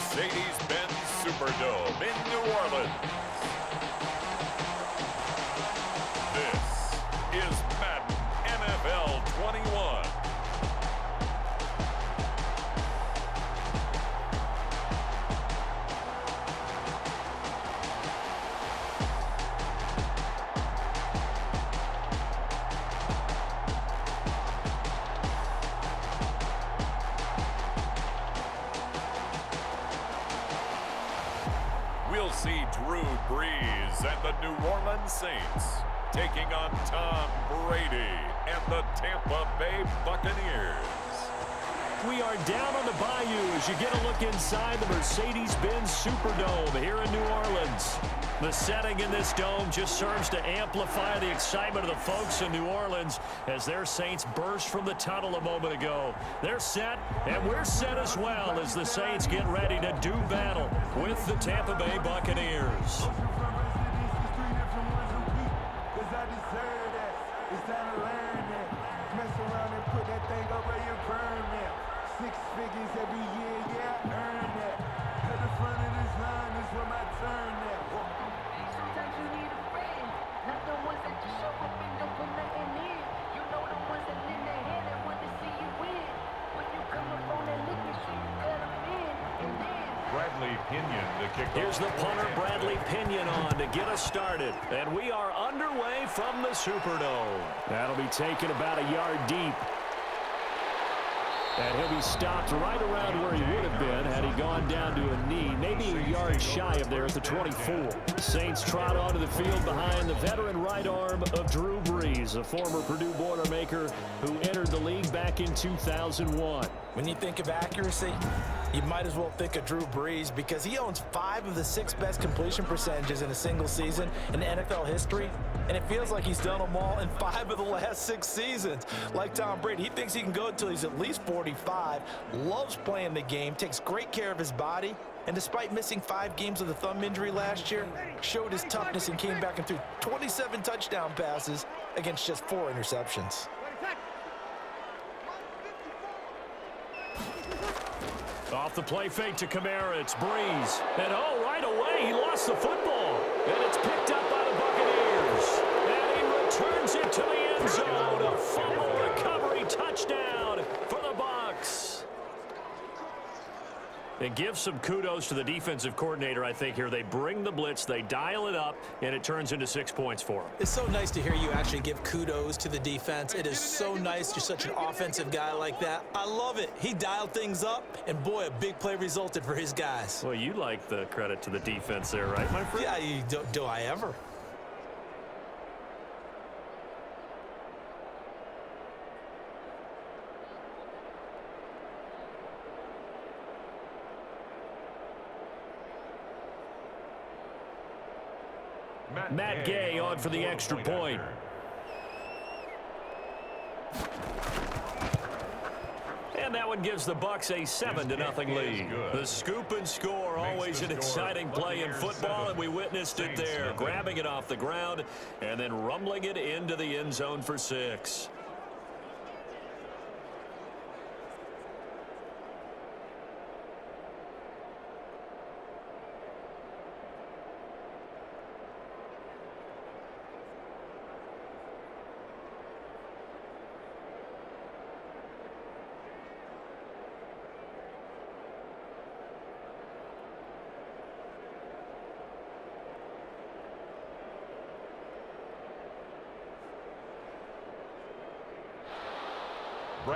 Mercedes-Benz Superdome in New Orleans. This is Madden NFL 21. We'll see Drew Brees and the New Orleans Saints taking on Tom Brady and the Tampa Bay Buccaneers. We are down on the bayou as you get a look inside the Mercedes-Benz Superdome here in New Orleans. The setting in this dome just serves to amplify the excitement of the folks in New Orleans as their Saints burst from the tunnel a moment ago. They're set, and we're set as well as the Saints get ready to do battle with the Tampa Bay Buccaneers. Six figures every year, yeah, earn that. At the front of this line is where my turn at. Sometimes you need a friend, not the ones that just show up and don't put nothing in. You know the ones that lend their hand and want to see you win. When you come up on that lick, you should cut them in, and then Bradley Pinion, the kickoff. Here's the punter, Bradley Pinion, on to get us started. And we are underway from the Superdome. That'll be taken about a yard deep. And he'll be stopped right around where he would have been had he gone down to a knee, maybe a yard shy of there at the 24. Saints trot onto the field behind the veteran right arm of Drew Brees, a former Purdue Boilermaker who entered the league back in 2001. When you think of accuracy, you might as well think of Drew Brees because he owns 5 of the 6 best completion percentages in a single season in NFL history, and it feels like he's done them all in 5 of the last 6 seasons. Like Tom Brady, he thinks he can go until he's at least 45, loves playing the game, takes great care of his body, and despite missing 5 games with a thumb injury last year, showed his toughness and came back and threw 27 touchdown passes against just 4 interceptions. Off the play fake to Kamara, it's Brees. And right away, he lost the football. And it's picked up by the Buccaneers. And he returns it to the end zone. A fumble recovery touchdown for the Bucs. And give some kudos to the defensive coordinator, I think, here. They bring the blitz, they dial it up, and it turns into 6 points for them. It's so nice to hear you actually give kudos to the defense. It is so nice. You're such an offensive guy like that. I love it. He dialed things up, and boy, a big play resulted for his guys. Well, you like the credit to the defense there, right, my friend? Yeah, do I ever? Matt Gay on for the extra point. And that one gives the Bucs a 7-0 lead. The scoop and score, always an exciting play in football, and we witnessed it there. Grabbing it off the ground and then rumbling it into the end zone for 6.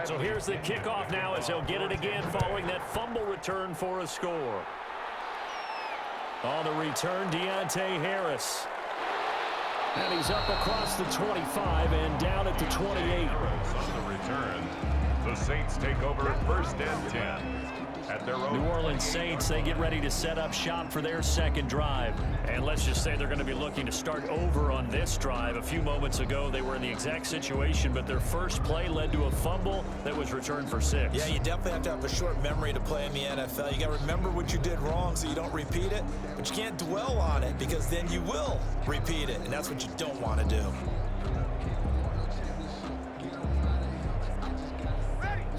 So here's the kickoff now as he'll get it again following that fumble return for a score. On the return, Deontay Harris. And he's up across the 25 and down at the 28. On the return, the Saints take over at 1st and 10. At their own New Orleans Saints, they get ready to set up shop for their second drive. And let's just say they're going to be looking to start over on this drive. A few moments ago, they were in the exact situation, but their first play led to a fumble that was returned for 6. Yeah, you definitely have to have a short memory to play in the NFL. You got to remember what you did wrong so you don't repeat it, but you can't dwell on it because then you will repeat it, and that's what you don't want to do.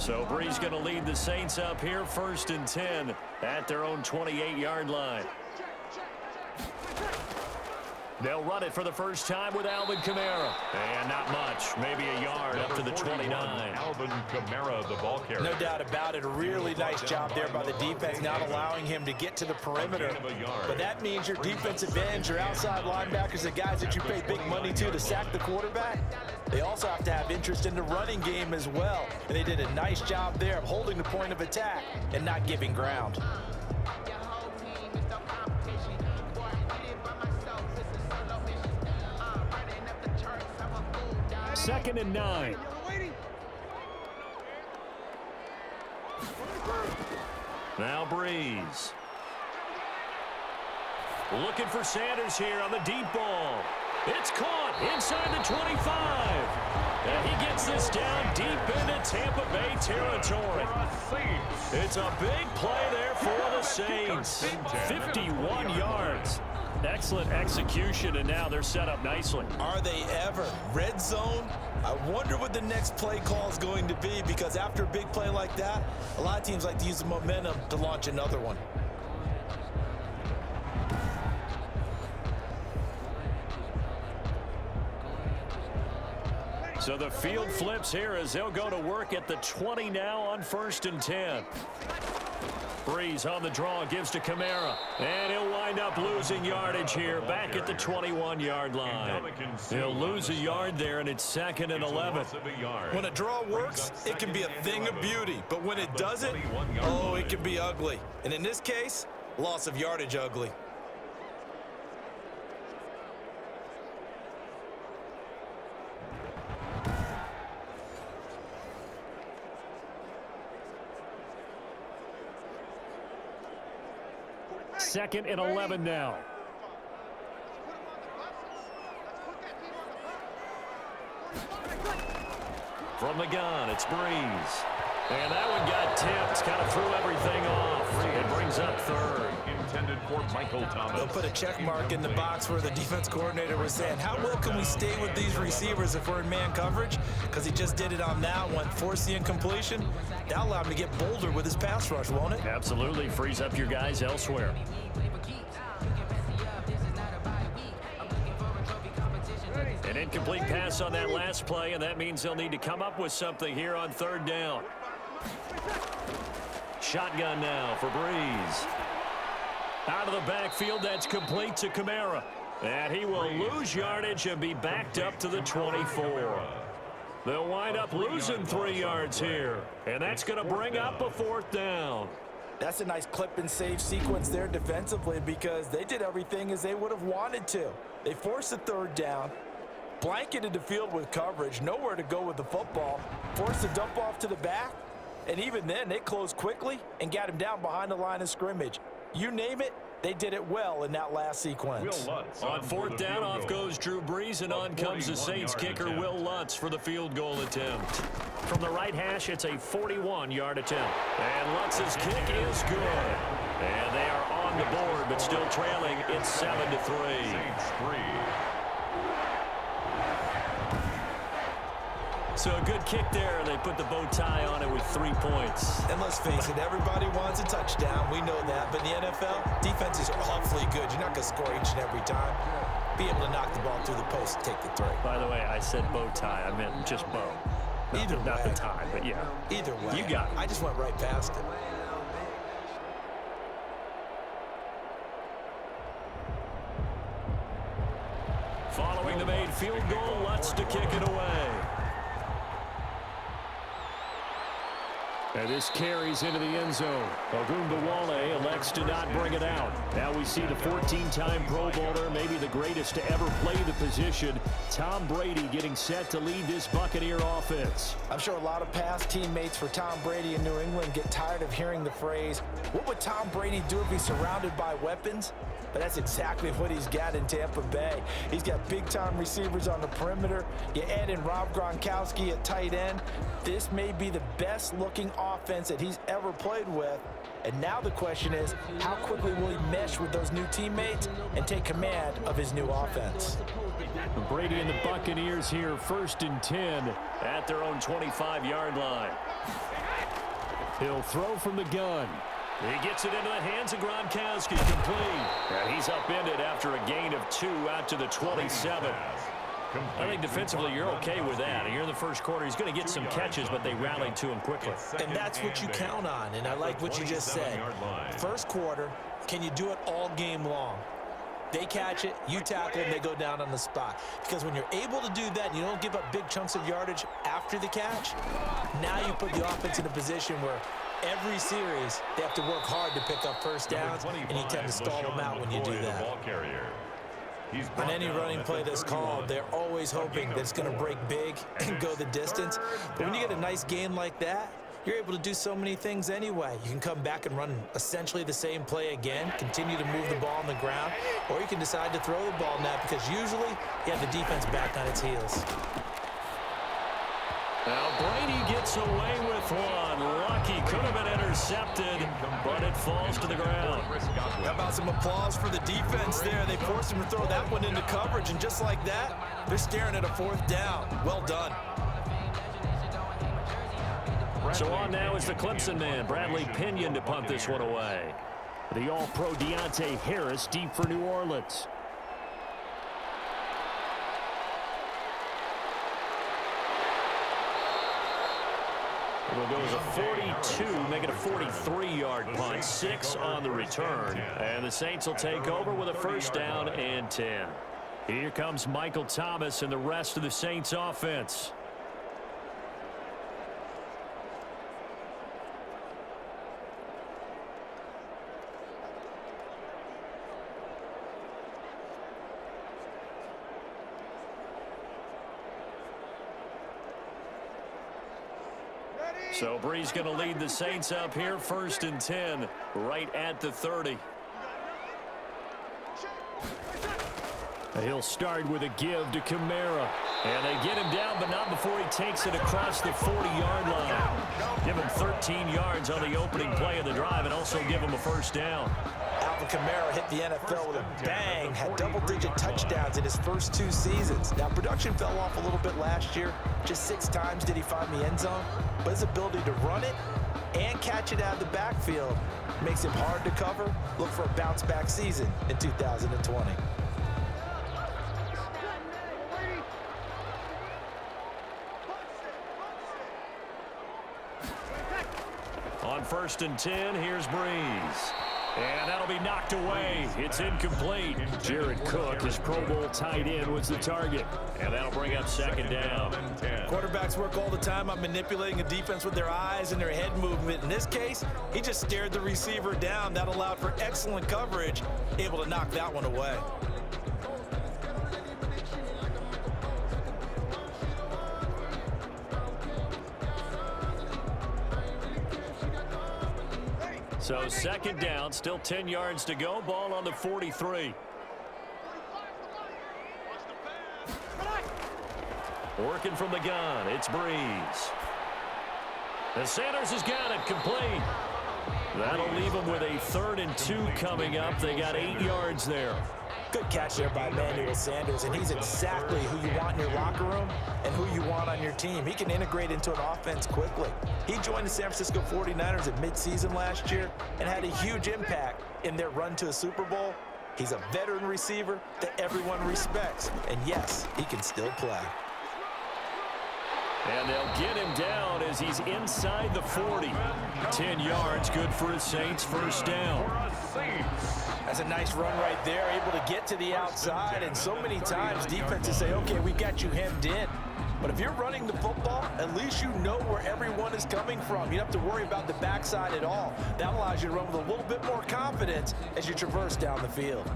So Brees going to lead the Saints up here, 1st and 10 at their own 28-yard line. They'll run it for the first time with Alvin Kamara. And not much, maybe a yard up to the 29. Alvin Kamara, the ball carrier. No doubt about it. A really nice job there by the defense, not allowing him to get to the perimeter. But that means your defensive ends, your outside linebackers, the guys that you pay big money to sack the quarterback, they also have to have interest in the running game as well. And they did a nice job there of holding the point of attack and not giving ground. 2nd and 9. Now Brees. Looking for Sanders here on the deep ball. It's caught inside the 25. And he gets this down deep into Tampa Bay territory. It's a big play there for the Saints. 51 yards. Excellent execution, and now they're set up nicely. Are they ever? Red zone? I wonder what the next play call is going to be, because after a big play like that, a lot of teams like to use the momentum to launch another one. So the field flips here as they'll go to work at the 20 now on 1st and 10. Brees on the draw, gives to Kamara, and he'll wind up losing yardage here back at the 21-yard line. He'll lose a yard there, and it's 2nd and 11. When a draw works, it can be a thing of beauty, but when it doesn't, oh, it can be ugly. And in this case, loss of yardage ugly. Second and 11 now. From the gun, it's Brees. And that one got tipped, kind of threw everything off. It brings up 3rd. Intended for Michael Thomas. They'll put a check mark in the box where the defense coordinator was saying, how well can we stay with these receivers if we're in man coverage? Because he just did it on that one, forced the incompletion. That'll allow him to get bolder with his pass rush, won't it? Absolutely, frees up your guys elsewhere. An incomplete pass on that last play, and that means they'll need to come up with something here on 3rd down. Shotgun now for Brees. Out of the backfield, that's complete to Kamara. And he will lose yardage and be backed up to the 24. They'll wind up losing 3 yards here. And that's going to bring up a 4th down. That's a nice clip and save sequence there defensively, because they did everything as they would have wanted to. They forced the 3rd down, blanketed the field with coverage, nowhere to go with the football, forced the dump off to the back, and even then they closed quickly and got him down behind the line of scrimmage. You name it, they did it well in that last sequence. On 4th down, off goes Drew Brees, and on comes the Saints kicker, Will Lutz, for the field goal attempt. From the right hash, it's a 41-yard attempt. And Lutz's kick is good. And they are on the board, but still trailing. It's 7-3. Saints 3. So a good kick there. They put the bow tie on it with 3 points. And let's face it, everybody wants a touchdown. We know that. But in the NFL, defenses are awfully good. You're not going to score each and every time. Be able to knock the ball through the post and take the 3. By the way, I said bow tie. I meant just bow. Not the tie, but yeah. Either way. You got it. I just went right past it. Following the made field goal, Lutz to kick it away. And this carries into the end zone. Ogunbowale elects to not bring it out. Now we see the 14-time Pro Bowler, maybe the greatest to ever play the position, Tom Brady, getting set to lead this Buccaneer offense. I'm sure a lot of past teammates for Tom Brady in New England get tired of hearing the phrase, what would Tom Brady do if he's surrounded by weapons? But that's exactly what he's got in Tampa Bay. He's got big-time receivers on the perimeter. You add in Rob Gronkowski at tight end. This may be the best-looking offense that he's ever played with. And now the question is, how quickly will he mesh with those new teammates and take command of his new offense? Brady and the Buccaneers here, 1st and 10 at their own 25-yard line. He'll throw from the gun. He gets it into the hands of Gronkowski, complete. And he's upended after a gain of 2 out to the 27. I think defensively you're okay with that. Here in the first quarter, he's going to get some catches, but they rallied to him quickly. And that's what you count on, and I like what you just said. First quarter, can you do it all game long? They catch it, you tackle them, they go down on the spot. Because when you're able to do that and you don't give up big chunks of yardage after the catch, now you put the offense in a position where every series they have to work hard to pick up first downs, and you tend to stall them out when you do that. On any running play that's called, they're always hoping that it's going to break big and go the distance. But when you get a nice gain like that, you're able to do so many things anyway. You can come back and run essentially the same play again, continue to move the ball on the ground, or you can decide to throw the ball now because usually you have the defense back on its heels. Now Brady gets away with one. Lucky, could have been intercepted, but it falls to the ground. How about some applause for the defense there? They forced him to throw that one into coverage, and just like that, they're staring at a 4th down. Well done. So on now is the Clemson man, Bradley Pinion, to punt this one away. The All-Pro Deontay Harris deep for New Orleans. It'll go as a 42, make it a 43-yard punt, 6 on the return. And the Saints will take over with a first down and 10. Here comes Michael Thomas and the rest of the Saints offense. So Brees going to lead the Saints up here, 1st and 10, right at the 30. He'll start with a give to Kamara. And they get him down, but not before he takes it across the 40-yard line. Give him 13 yards on the opening play of the drive and also give him a first down. Alvin Kamara hit the NFL with a bang, had double-digit touchdowns in his first 2 seasons. Now, production fell off a little bit last year. Just 6 times did he find the end zone. But his ability to run it and catch it out of the backfield makes him hard to cover. Look for a bounce-back season in 2020. On 1st and 10, here's Brees. And that'll be knocked away. It's incomplete. Jared Cook, his Pro Bowl tight end, was the target. And that'll bring up 2nd down. Quarterbacks work all the time on manipulating a defense with their eyes and their head movement. In this case, he just stared the receiver down. That allowed for excellent coverage, able to knock that one away. So 2nd down, still 10 yards to go. Ball on the 43. Working from the gun, it's Brees. And Sanders has got it, complete. That'll leave them with a 3rd and 2 coming up. They got 8 yards there. Good catch there by Emmanuel Sanders, and he's exactly who you want in your locker room and who you want on your team. He can integrate into an offense quickly. He joined the San Francisco 49ers at midseason last year and had a huge impact in their run to a Super Bowl. He's a veteran receiver that everyone respects, and yes, he can still play. And they'll get him down as he's inside the 40. 10 yards, good for his Saints, first down. That's a nice run right there, able to get to the outside, and so many times defenses say, okay, we got you hemmed in. But if you're running the football, at least you know where everyone is coming from. You don't have to worry about the backside at all. That allows you to run with a little bit more confidence as you traverse down the field.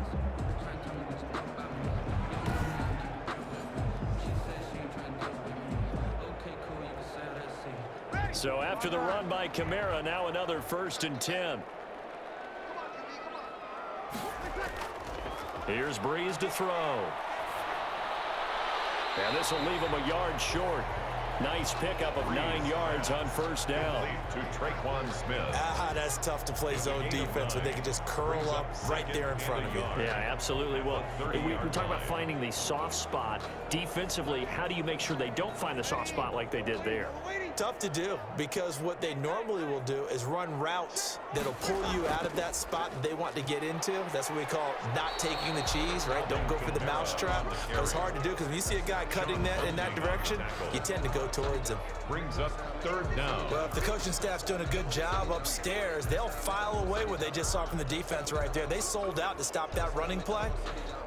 So after the run by Kamara, now another 1st and 10. Here's Brees to throw. And this will leave him a yard short. Nice pickup of 9 yards on first down. That's tough to play zone defense when they can just curl up right there in front of you. Yeah, absolutely. Well, we talk about finding the soft spot. Defensively, how do you make sure they don't find the soft spot like they did there? tough to do because what they normally will do is run routes that'll pull you out of that spot that they want to get into. That's what we call not taking the cheese, right? Don't go for the mousetrap. But it's hard to do because when you see a guy cutting that in that direction, you tend to go towards him. Brings up 3rd down. Well, if the coaching staff's doing a good job upstairs, they'll file away what they just saw from the defense right there. They sold out to stop that running play.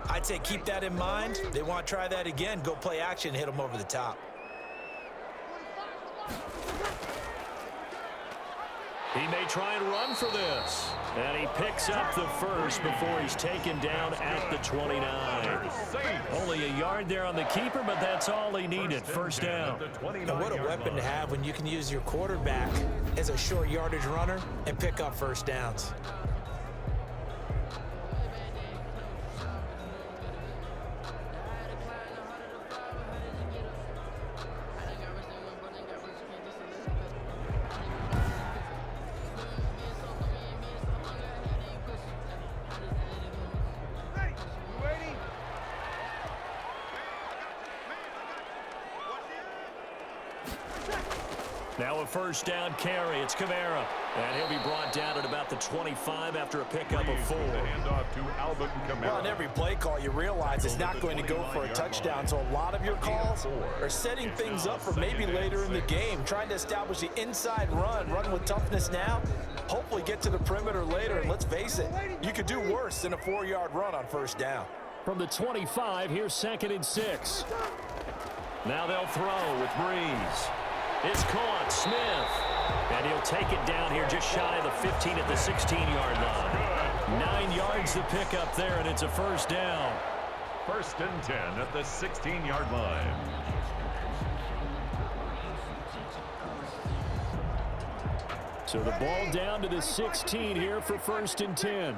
I'd say keep that in mind. They want to try that again, go play action, hit them over the top. He may try and run for this. And he picks up the first before he's taken down at the 29. Only a yard there on the keeper, but that's all he needed. 1st down. And what a weapon to have when you can use your quarterback as a short yardage runner and pick up 1st downs. Now a 1st down carry. It's Kamara. And he'll be brought down at about the 25 after a pickup of 4. Well, on every play call, you realize it's not going to go for a touchdown. So a lot of your calls are setting things up for maybe later in the game, trying to establish the inside run with toughness now, hopefully get to the perimeter later. And let's face it, you could do worse than a 4-yard run on 1st down. From the 25, here's 2nd and 6. Now they'll throw with Breeze. It's caught, Smith. And he'll take it down here just shy of the 15 at the 16-yard line. 9 yards to pick up there, and it's a 1st down. 1st and 10 at the 16-yard line. So the ball down to the 16 here for 1st and 10.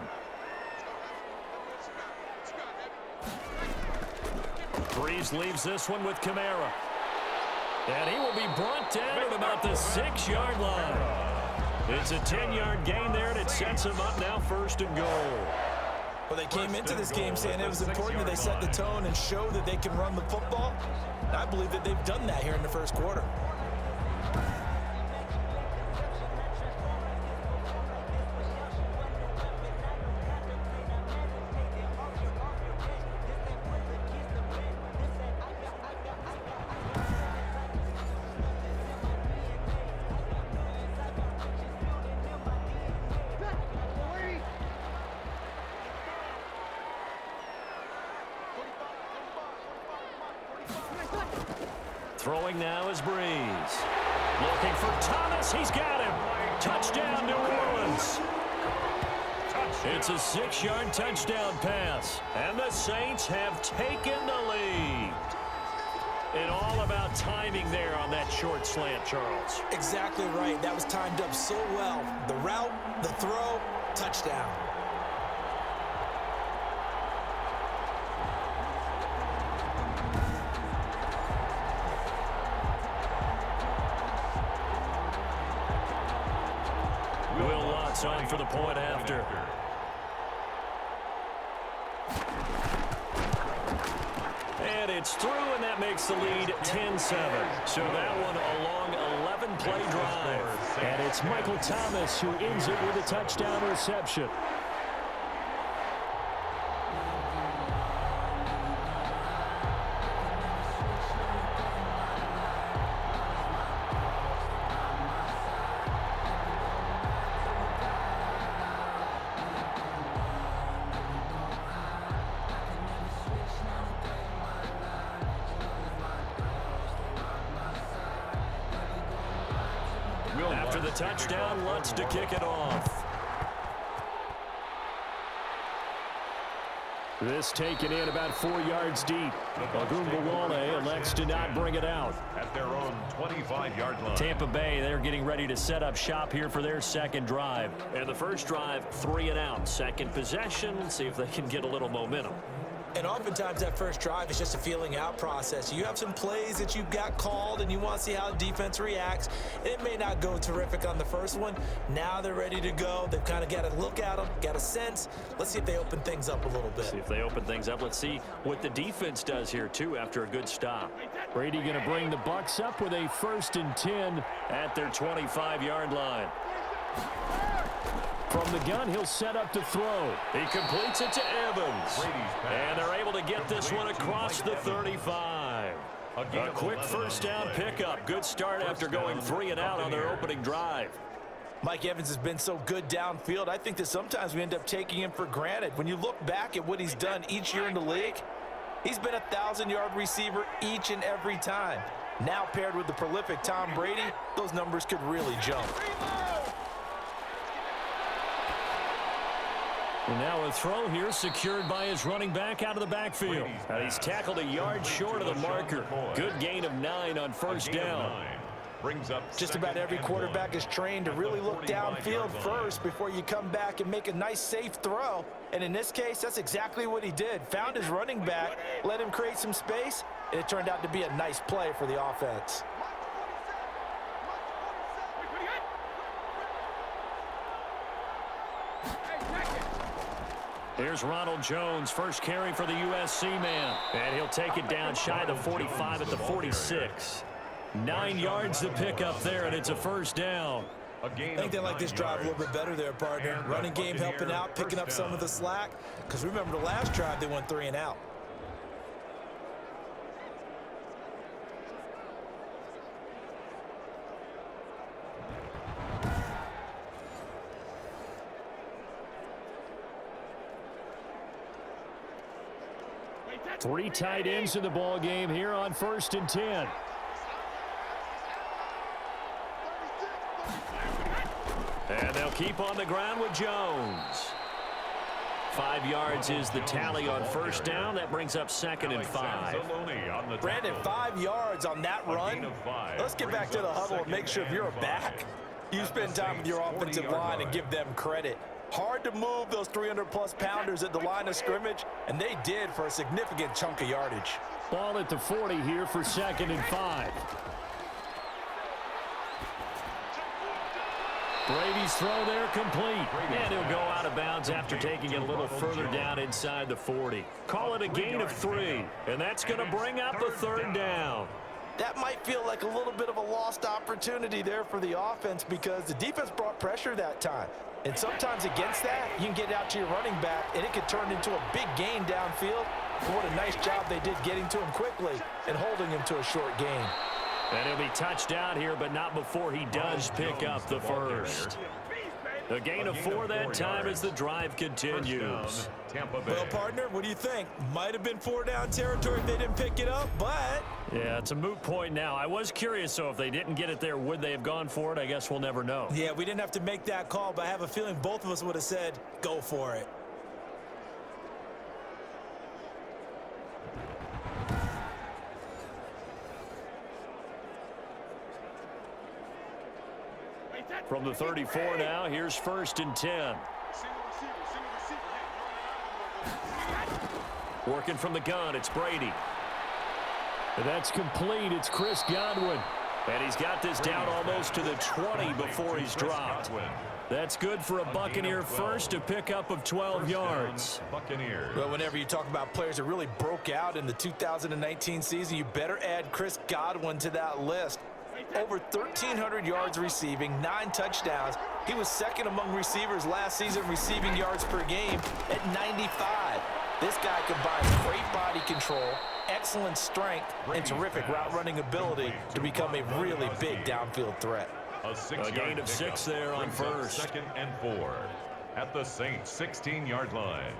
Breeze leaves this one with Kamara. And he will be brought down at about the 6-yard line. It's a 10-yard gain there, and it sets him up now 1st and goal. Well, they came into this game saying it was important that they set the tone and show that they can run the football. And I believe that they've done that here in the 1st quarter. Throwing now is Breeze. Looking for Thomas. He's got him. Touchdown, New Orleans. It's a 6-yard touchdown pass. And the Saints have taken the lead. And all about timing there on that short slant, Charles. Exactly right. That was timed up so well. The route, the throw, touchdown. On for the point after. And it's through, and that makes the lead 10-7. So that one a long 11-play drive. And it's Michael Thomas who ends it with a touchdown reception. After the touchdown, Lutz to kick it off. This taken in about 4 yards deep. Ogunbowale elects to not bring it out. At their own 25-yard line. Tampa Bay, they're getting ready to set up shop here for their 2nd drive. And the 1st drive, 3 and out. 2nd possession, see if they can get a little momentum. And oftentimes that first drive is just a feeling out process. You have some plays that you've got called and you want to see how the defense reacts. It may not go terrific on the first one. Now they're ready to go. They've kind of got to look at them, got a sense. Let's see if they open things up a little bit. See if they open things up. Let's see what the defense does here, too, after a good stop. Brady going to bring the Bucs up with a 1st and 10 at their 25-yard line. From the gun, he'll set up to throw. He completes it to Evans. And they're able to get this one across the 35. A quick first down pickup. Good start after going 3 and out on their opening drive. Mike Evans has been so good downfield. I think that sometimes we end up taking him for granted. When you look back at what he's done each year in the league, he's been a 1,000-yard receiver each and every time. Now paired with the prolific Tom Brady, those numbers could really jump. And now a throw here secured by his running back out of the backfield. And he's tackled a yard short of the marker. Good gain of 9 on first down. Just about every quarterback is trained to really look downfield first before you come back and make a nice safe throw. And in this case, that's exactly what he did. Found his running back, let him create some space, and it turned out to be a nice play for the offense. Here's Ronald Jones, first carry for the USC man. And he'll take it down shy of the 45 at the 46. 9 yards to pick up there, and it's a first down. I think they like this drive a little bit better there, partner. Running game helping out, picking up some of the slack. Because remember, the last drive, they went 3 and out. Three tight ends in the ball game here on 1st and 10. And they'll keep on the ground with Jones. 5 yards is the tally on first down. That brings up 2nd and 5. Brandon, 5 yards on that run. Let's get back to the huddle and make sure if you're back, you spend time with your offensive line and give them credit. Hard to move those 300-plus pounders at the line of scrimmage, and they did for a significant chunk of yardage. Ball at the 40 here for 2nd and 5. Brady's throw there complete. And he'll go out of bounds after taking it a little further down inside the 40. Call it a gain of 3, and that's going to bring up a 3rd down. That might feel like a little bit of a lost opportunity there for the offense because the defense brought pressure that time. And sometimes against that, you can get out to your running back, and it could turn into a big gain downfield. But what a nice job they did getting to him quickly and holding him to a short gain. And he'll be touched down here, but not before he does pick up the first. A gain of 4 that time as the drive continues. Well, partner, what do you think? Might have been 4-down territory if they didn't pick it up, but... Yeah, it's a moot point now. I was curious, so if they didn't get it there, would they have gone for it? I guess we'll never know. Yeah, we didn't have to make that call, but I have a feeling both of us would have said, go for it. From the 34 now, here's 1st and 10. Working from the gun, it's Brady. And that's complete. It's Chris Godwin. And he's got this down almost to the 20 before he's dropped. That's good for a Buccaneer first, to pick up of 12 yards. Well, whenever you talk about players that really broke out in the 2019 season, you better add Chris Godwin to that list. Over 1,300 yards receiving, 9 touchdowns. He was second among receivers last season receiving yards per game at 95. This guy combines great body control, excellent strength, and terrific route running ability to become a really big downfield threat. A gain of 6 there on first. 2nd and 4 at the Saints' 16-yard line.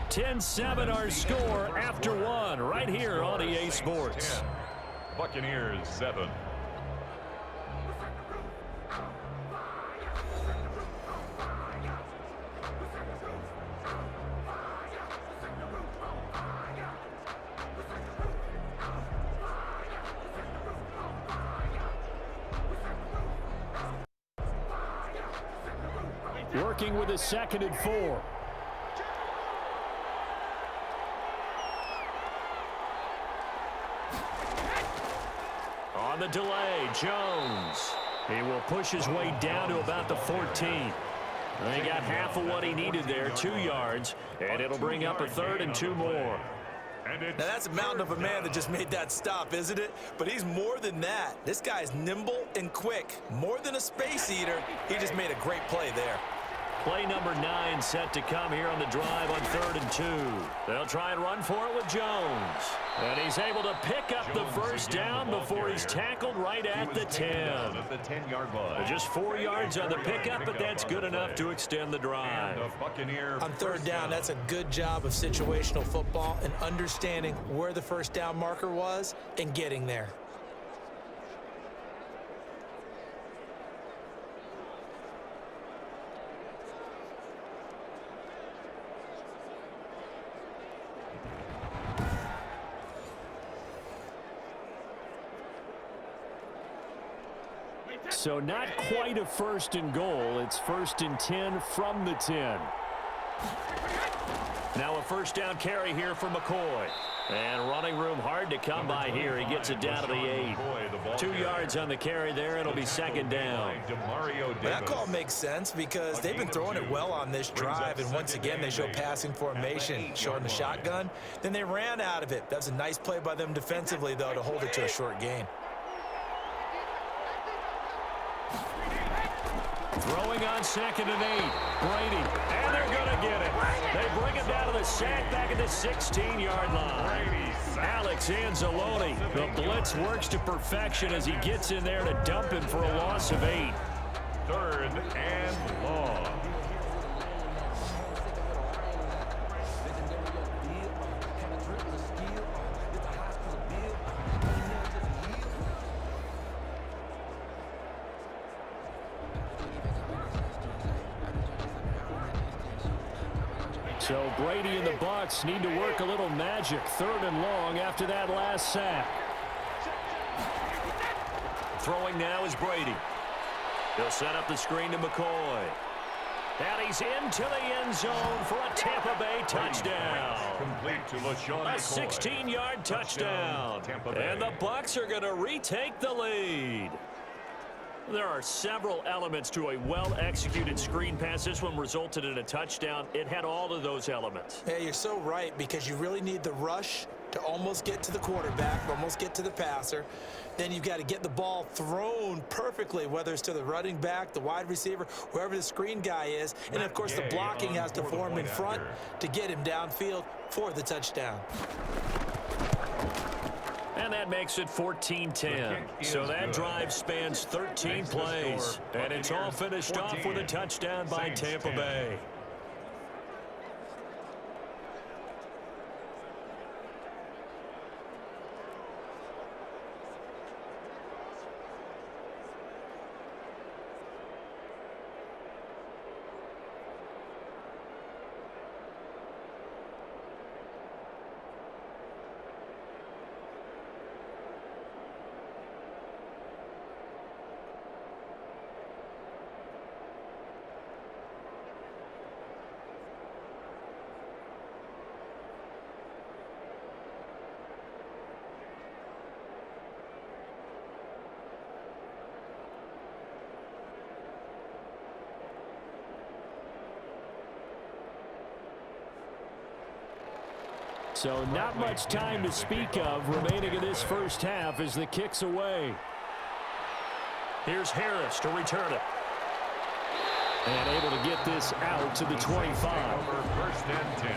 10-7 our score after 1 right here on EA Sports. Buccaneers 7. Working with a 2nd and 4. On the delay, Jones. He will push his way down to about the 14. He got half of what he needed there, 2 yards, and it'll bring up a 3rd and 2 more. Now that's a mountain of a man that just made that stop, isn't it? But he's more than that. This guy's nimble and quick. More than a space eater, he just made a great play there. Play number 9 set to come here on the drive on 3rd and 2. They'll try and run for it with Jones. And he's able to pick up the first down before he's tackled right at the 10. Just 4 yards on the pickup, but that's good enough to extend the drive. On 3rd down, that's a good job of situational football and understanding where the first down marker was and getting there. So not quite a 1st and goal. It's 1st and 10 from the 10. Now a 1st down carry here for McCoy. And running room hard to come by here. He gets it down to the 8. 2 yards on the carry there. It'll be 2nd down. That call makes sense because they've been throwing it well on this drive. And once again, they show passing formation, showing the shotgun. Then they ran out of it. That was a nice play by them defensively, though, to hold it to a short gain. Throwing on 2nd and 8. Brady. And they're going to get it. They bring him down to the sack back at the 16-yard line. Alex Anzalone. The blitz works to perfection as he gets in there to dump him for a loss of 8. 3rd and long. So Brady and the Bucs need to work a little magic. 3rd and long after that last sack. Throwing now is Brady. He'll set up the screen to McCoy. And he's into the end zone for a Tampa Bay touchdown. Complete to LaShawn A McCoy. 16-yard touchdown. And the Bucs are going to retake the lead. There are several elements to a well-executed screen pass. This one resulted in a touchdown. It had all of those elements. Yeah, you're so right because you really need the rush to almost get to the quarterback, almost get to the passer. Then you've got to get the ball thrown perfectly, whether it's to the running back, the wide receiver, whoever the screen guy is. And, of course, the blocking has to form in front to get him downfield for the touchdown. And that makes it 14-10. So that drive spans 13 plays. And it's all finished off with a touchdown by Tampa Bay. So not much time to speak of remaining in this first half as the kick's away. Here's Harris to return it. And able to get this out to the 25. 1st and 10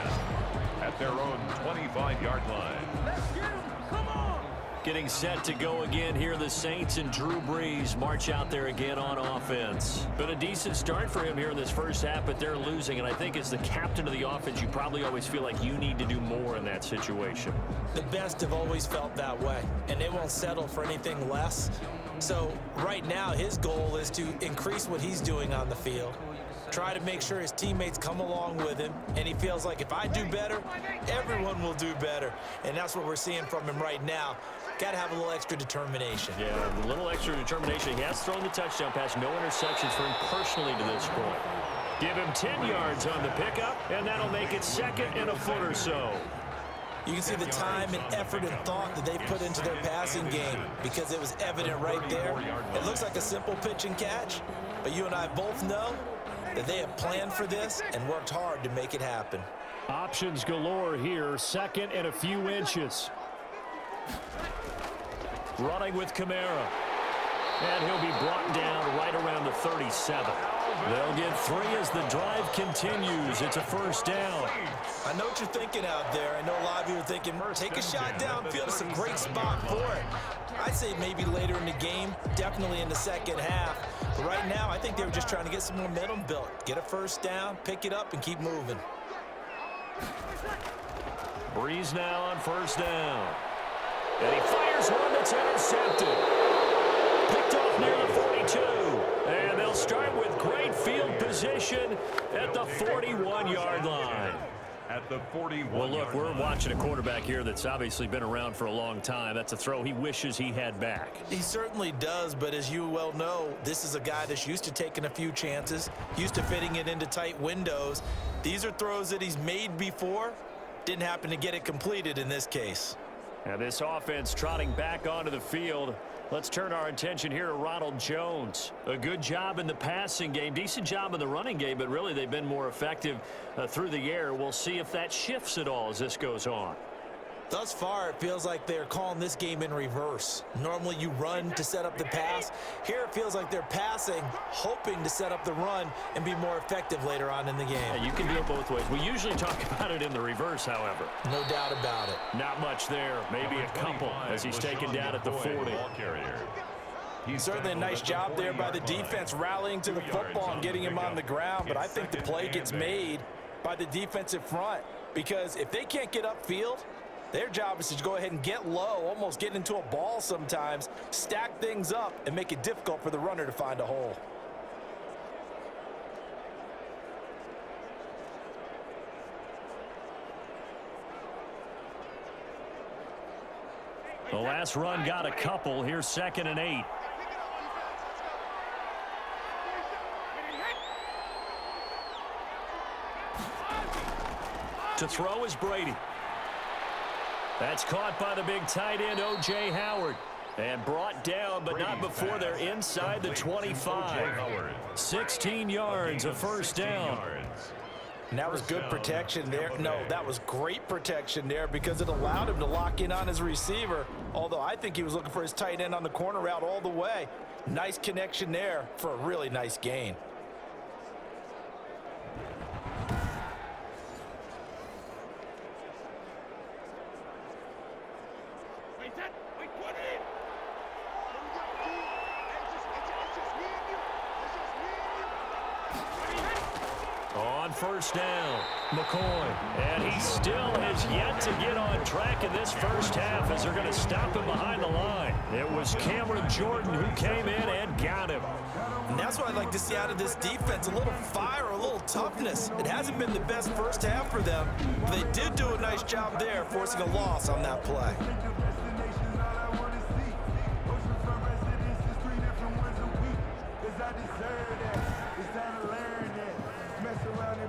at their own 25-yard line. Let's get him. Come on. Getting set to go again here. The Saints and Drew Brees march out there again on offense. Been a decent start for him here in this first half, but they're losing. And I think as the captain of the offense, you probably always feel like you need to do more in that situation. The best have always felt that way, and they won't settle for anything less. So right now, his goal is to increase what he's doing on the field. Try to make sure his teammates come along with him, and he feels like if I do better, everyone will do better. And that's what we're seeing from him right now. Got to have a little extra determination. Yeah, a little extra determination. He has thrown the touchdown pass. No interceptions for him personally to this point. Give him 10 yards on the pickup, and that'll make it second and a foot or so. You can see the time and effort and thought that they put into their passing game because it was evident right there. It looks like a simple pitch and catch, but you and I both know that they have planned for this and worked hard to make it happen. Options galore here, second and a few inches. Running with Kamara. And he'll be brought down right around the 37. They'll get 3 as the drive continues. It's a first down. I know what you're thinking out there. I know a lot of you are thinking, take a shot downfield. It's a great spot for it. I'd say maybe later in the game, definitely in the second half. But right now, I think they were just trying to get some momentum built. Get a first down, pick it up, and keep moving. Breeze now on first down. And he fires one that's intercepted. Picked off near the 42. And they'll start with great field position at the 41-yard line. At the 41. Well, look, we're watching a quarterback here that's obviously been around for a long time. That's a throw he wishes he had back. He certainly does, but as you well know, this is a guy that's used to taking a few chances, used to fitting it into tight windows. These are throws that he's made before. Didn't happen to get it completed in this case. Now this offense trotting back onto the field. Let's turn our attention here to Ronald Jones. A good job in the passing game, decent job in the running game, but really they've been more effective through the air. We'll see if that shifts at all as this goes on. Thus far, it feels like they're calling this game in reverse. Normally you run to set up the pass. Here it feels like they're passing, hoping to set up the run and be more effective later on in the game. Yeah, you can do it both ways. We usually talk about it in the reverse, however. No doubt about it. Not much there, maybe a couple as he's taken down at the 40. Certainly a nice job there by the defense rallying to the football and getting him on the ground, but I think the play gets made by the defensive front because if they can't get upfield, their job is to go ahead and get low, almost get into a ball sometimes, stack things up, and make it difficult for the runner to find a hole. The last run got a couple. Here's 2nd and 8. To throw is Brady. That's caught by the big tight end, O.J. Howard. And brought down, but not before they're inside the 25. 16 yards, a first down. And that was good protection there. No, that was great protection there because it allowed him to lock in on his receiver, although I think he was looking for his tight end on the corner route all the way. Nice connection there for a really nice gain. On first down, McCoy. And he still has yet to get on track in this first half as they're going to stop him behind the line. It was Cameron Jordan who came in and got him. And that's what I'd like to see out of this defense, a little fire, a little toughness. It hasn't been the best first half for them, but they did do a nice job there, forcing a loss on that play.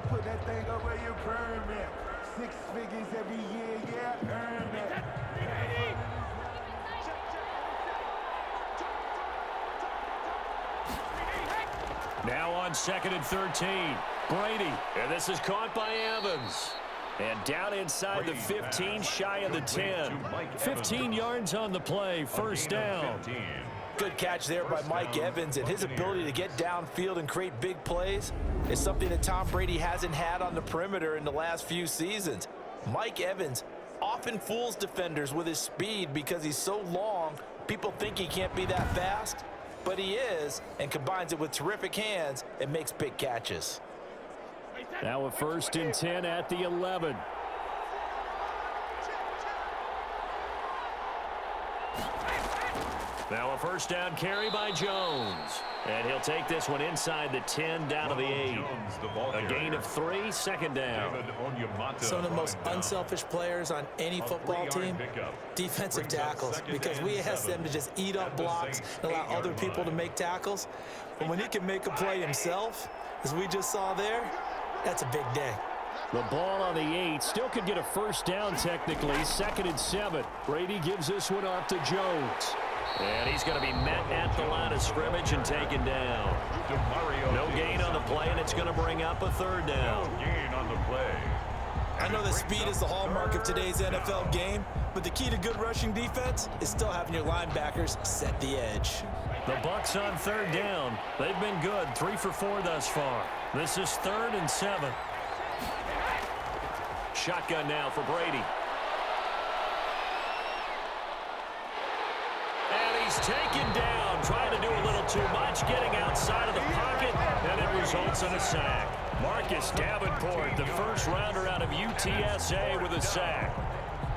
Put that thing over your permit. 6 figures every year, yeah, earn that. Now on 2nd and 13, Brady. And this is caught by Evans. And down inside the 15, shy of the 10. 15 yards on the play, first down. Good catch there by Mike Evans, and his ability to get downfield and create big plays is something that Tom Brady hasn't had on the perimeter in the last few seasons. Mike Evans often fools defenders with his speed because he's so long. People think he can't be that fast, but he is, and combines it with terrific hands and makes big catches. Now a 1st and 10 at the 11. Now a first down carry by Jones. And he'll take this one inside the 10 down to the 8. A gain of 3, second down. Some of the most unselfish players on any football team, defensive tackles, because we ask them to just eat up blocks and allow other people to make tackles. But when he can make a play himself, as we just saw there, that's a big day. The ball on the 8, still could get a first down technically, 2nd and 7. Brady gives this one off to Jones. And he's going to be met at the line of scrimmage and taken down. No gain on the play, and it's going to bring up a 3rd down. No gain on the play. I know that speed is the hallmark of today's NFL game, but the key to good rushing defense is still having your linebackers set the edge. The Bucs on 3rd down. They've been good, 3 for 4 thus far. This is 3rd and 7. Shotgun now for Brady. And he's taken down, trying to do a little too much, getting outside of the pocket, and it results in a sack. Marcus Davenport, the first rounder out of UTSA, with a sack.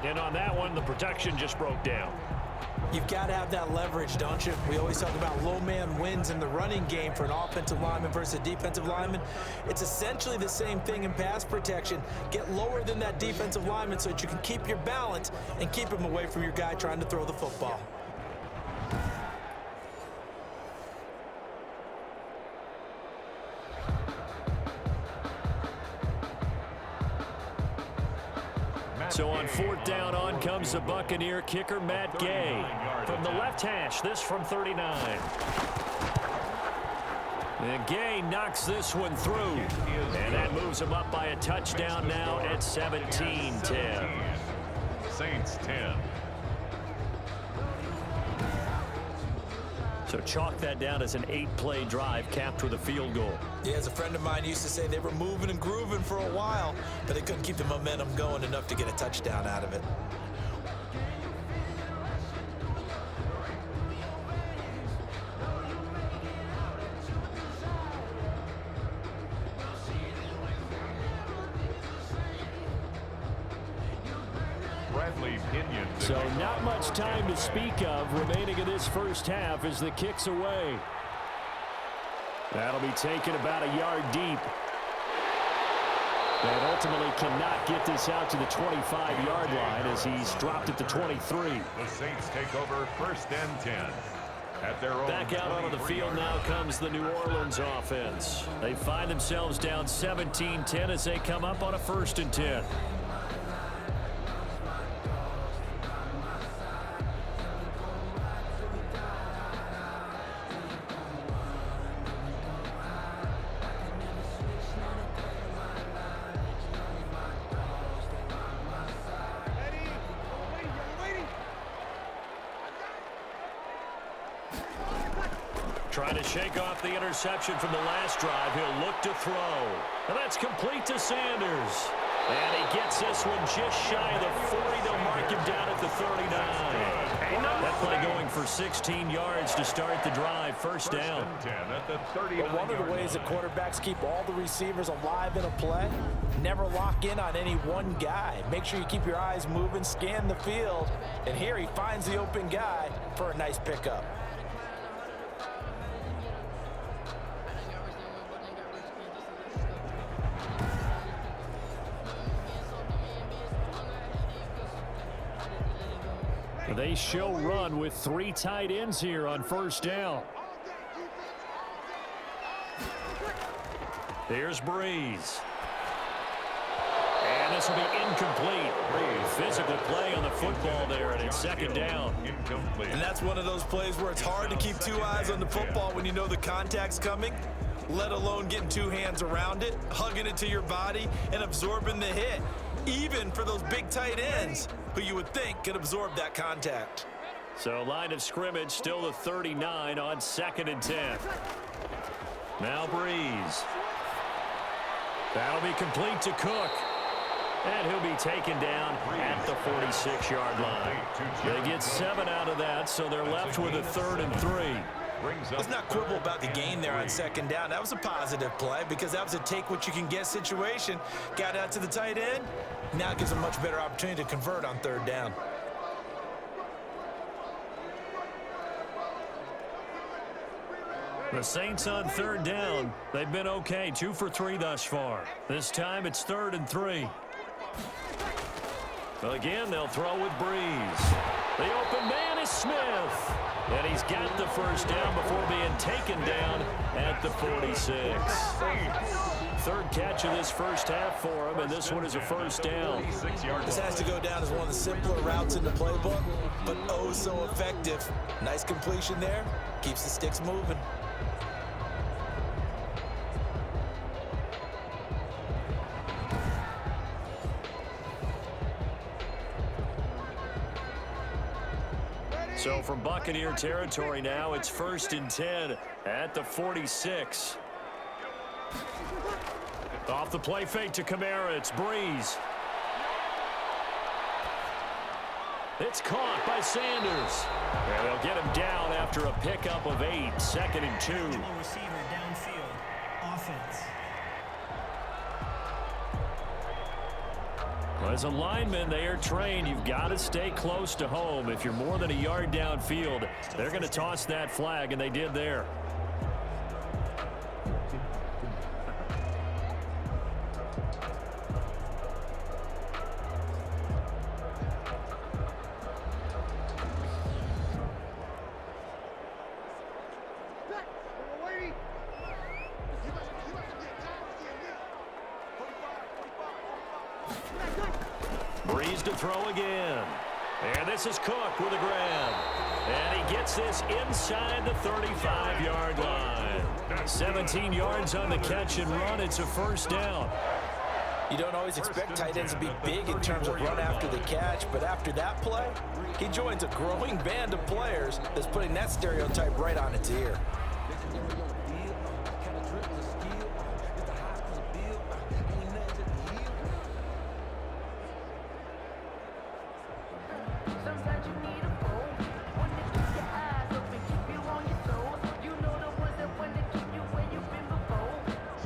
And on that one, the protection just broke down. You've got to have that leverage, don't you? We always talk about low man wins in the running game for an offensive lineman versus a defensive lineman. It's essentially the same thing in pass protection. Get lower than that defensive lineman so that you can keep your balance and keep him away from your guy trying to throw the football. So on 4th down, on comes the Buccaneer kicker, Matt Gay. From the left hash, this from 39. And Gay knocks this one through. And that moves him up by a touchdown now at 17-10. Saints 10. So chalk that down as an 8-play drive capped with a field goal. Yeah, as a friend of mine used to say, they were moving and grooving for a while, but they couldn't keep the momentum going enough to get a touchdown out of it. So not much time to speak of remaining in this first half as the kick's away. That'll be taken about a yard deep. And ultimately cannot get this out to the 25-yard line as he's dropped at the 23. The Saints take over 1st and 10. At their own Back out onto the field now comes the New Orleans offense. They find themselves down 17-10 as they come up on a 1st and 10. Trying to shake off the interception from the last drive. He'll look to throw. And that's complete to Sanders. And he gets this one just shy of the 40. They'll mark him down at the 39. That play going for 16 yards to start the drive. First down. Well, one of the ways that quarterbacks keep all the receivers alive in a play, never lock in on any one guy. Make sure you keep your eyes moving, scan the field. And here he finds the open guy for a nice pickup. They show run with 3 tight ends here on 1st down. Here's Breeze. And this will be incomplete. Physical play on the football there, and it's 2nd down. And that's one of those plays where it's hard to keep 2 eyes on the football when you know the contact's coming, let alone getting 2 hands around it, hugging it to your body, and absorbing the hit. Even for those big tight ends who you would think could absorb that contact. So line of scrimmage still the 39 on 2nd and 10. Now Breeze. That'll be complete to Cook. And he'll be taken down at the 46-yard line. They get 7 out of that, so they're left with a 3rd and 3. Let's not quibble about the gain there on 2nd down. That was a positive play because that was a take-what-you-can-get situation. Got out to the tight end. Now it gives a much better opportunity to convert on 3rd down. The Saints on third down. They've been okay, 2 for 3 thus far. This time it's 3rd and 3. Again, they'll throw with Breeze. The open man is Smith. And he's got the first down before being taken down at the 46. Third catch of this first half for him, and this one is a first down. This has to go down as one of the simpler routes in the playbook, but oh so effective. Nice completion there. Keeps the sticks moving. So from Buccaneer territory now, it's 1st and 10 at the 46. Off the play fake to Kamara, it's Breeze. It's caught by Sanders. And they'll get him down after a pickup of 8, 2nd and 2. Receiver downfield, offense. As a lineman, they are trained. You've got to stay close to home. If you're more than a yard downfield, they're going to toss that flag, and they did there. Breeze to throw again. And this is Cook with a grab. And he gets this inside the 35-yard line. 17 yards on the catch and run. It's a first down. You don't always expect tight ends to be big in terms of run after the catch, but after that play, he joins a growing band of players that's putting that stereotype right on its ear.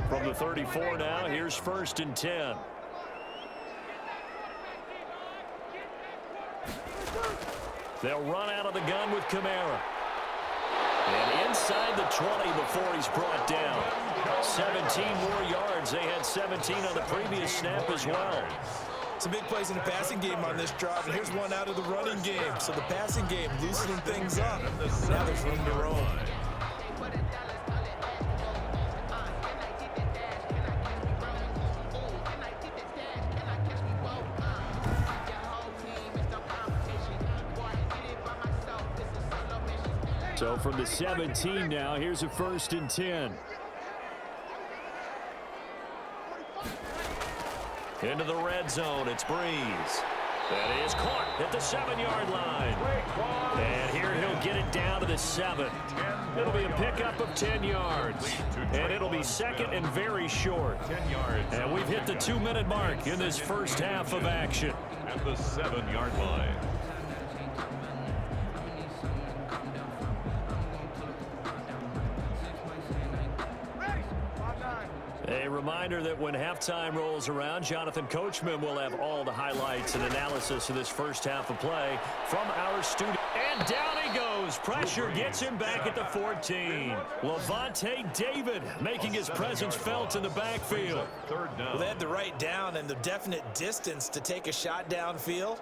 From the 34 now, here's 1st and 10. They'll run out of the gun with Kamara. And inside the 20 before he's brought down. 17 more yards. They had 17 on the previous snap as well. Some big plays in the passing game on this drive, and here's one out of the running game. So the passing game loosening things up. Now there's room to roam. So from the 17 now, here's a 1st and 10. Into the red zone, it's Breeze. That is caught at the 7-yard line. And here he'll get it down to the 7. It'll be a pickup of 10 yards. And it'll be 2nd and very short. And we've hit the 2-minute mark in this first half of action. At the 7-yard line. A reminder that when halftime rolls around, Jonathan Coachman will have all the highlights and analysis of this first half of play from our studio. And down he goes. Pressure gets him back at the 14. Levante David making his presence felt in the backfield. Well, they had the right down and the definite distance to take a shot downfield,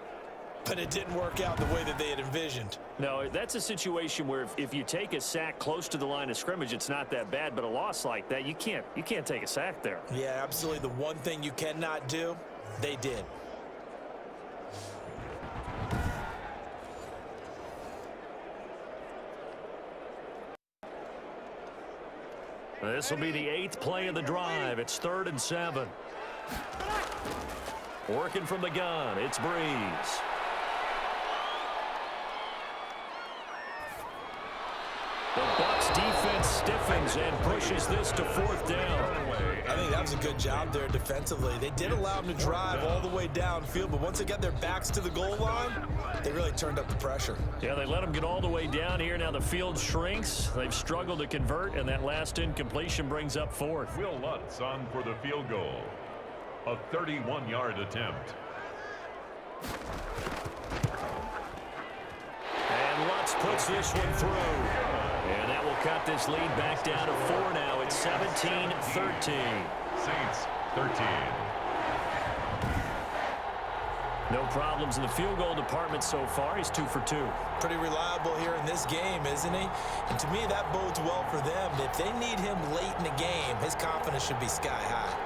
but it didn't work out the way that they had envisioned. No, that's a situation where if you take a sack close to the line of scrimmage, it's not that bad, but a loss like that, you can't take a sack there. Yeah, absolutely. The one thing you cannot do, they did. This will be the 8th play of the drive. It's 3rd and 7. Working from the gun, it's Breeze. The Bucs defense stiffens and pushes this to 4th down. I think that was a good job there defensively. They did allow them to drive all the way downfield, but once they got their backs to the goal line, they really turned up the pressure. Yeah, they let them get all the way down here. Now the field shrinks. They've struggled to convert, and that last incompletion brings up 4th. Will Lutz on for the field goal. A 31-yard attempt. And Lutz puts this one through. And that will cut this lead back down to 4 now. It's 17-13. Saints 13. No problems in the field goal department so far. He's 2 for 2. Pretty reliable here in this game, isn't he? And to me, that bodes well for them. If they need him late in the game, his confidence should be sky high.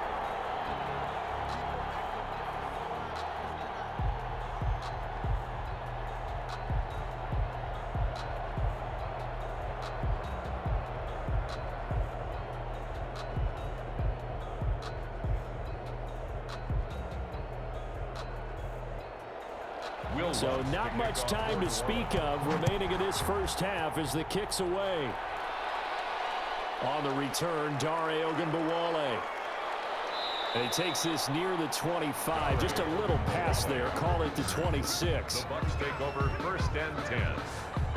So not much time to speak of remaining in this first half as the kick's away. On the return, Dare Ogunbowale. And he takes this near the 25. Just a little pass there. Call it the 26. The Bucs take over 1st and 10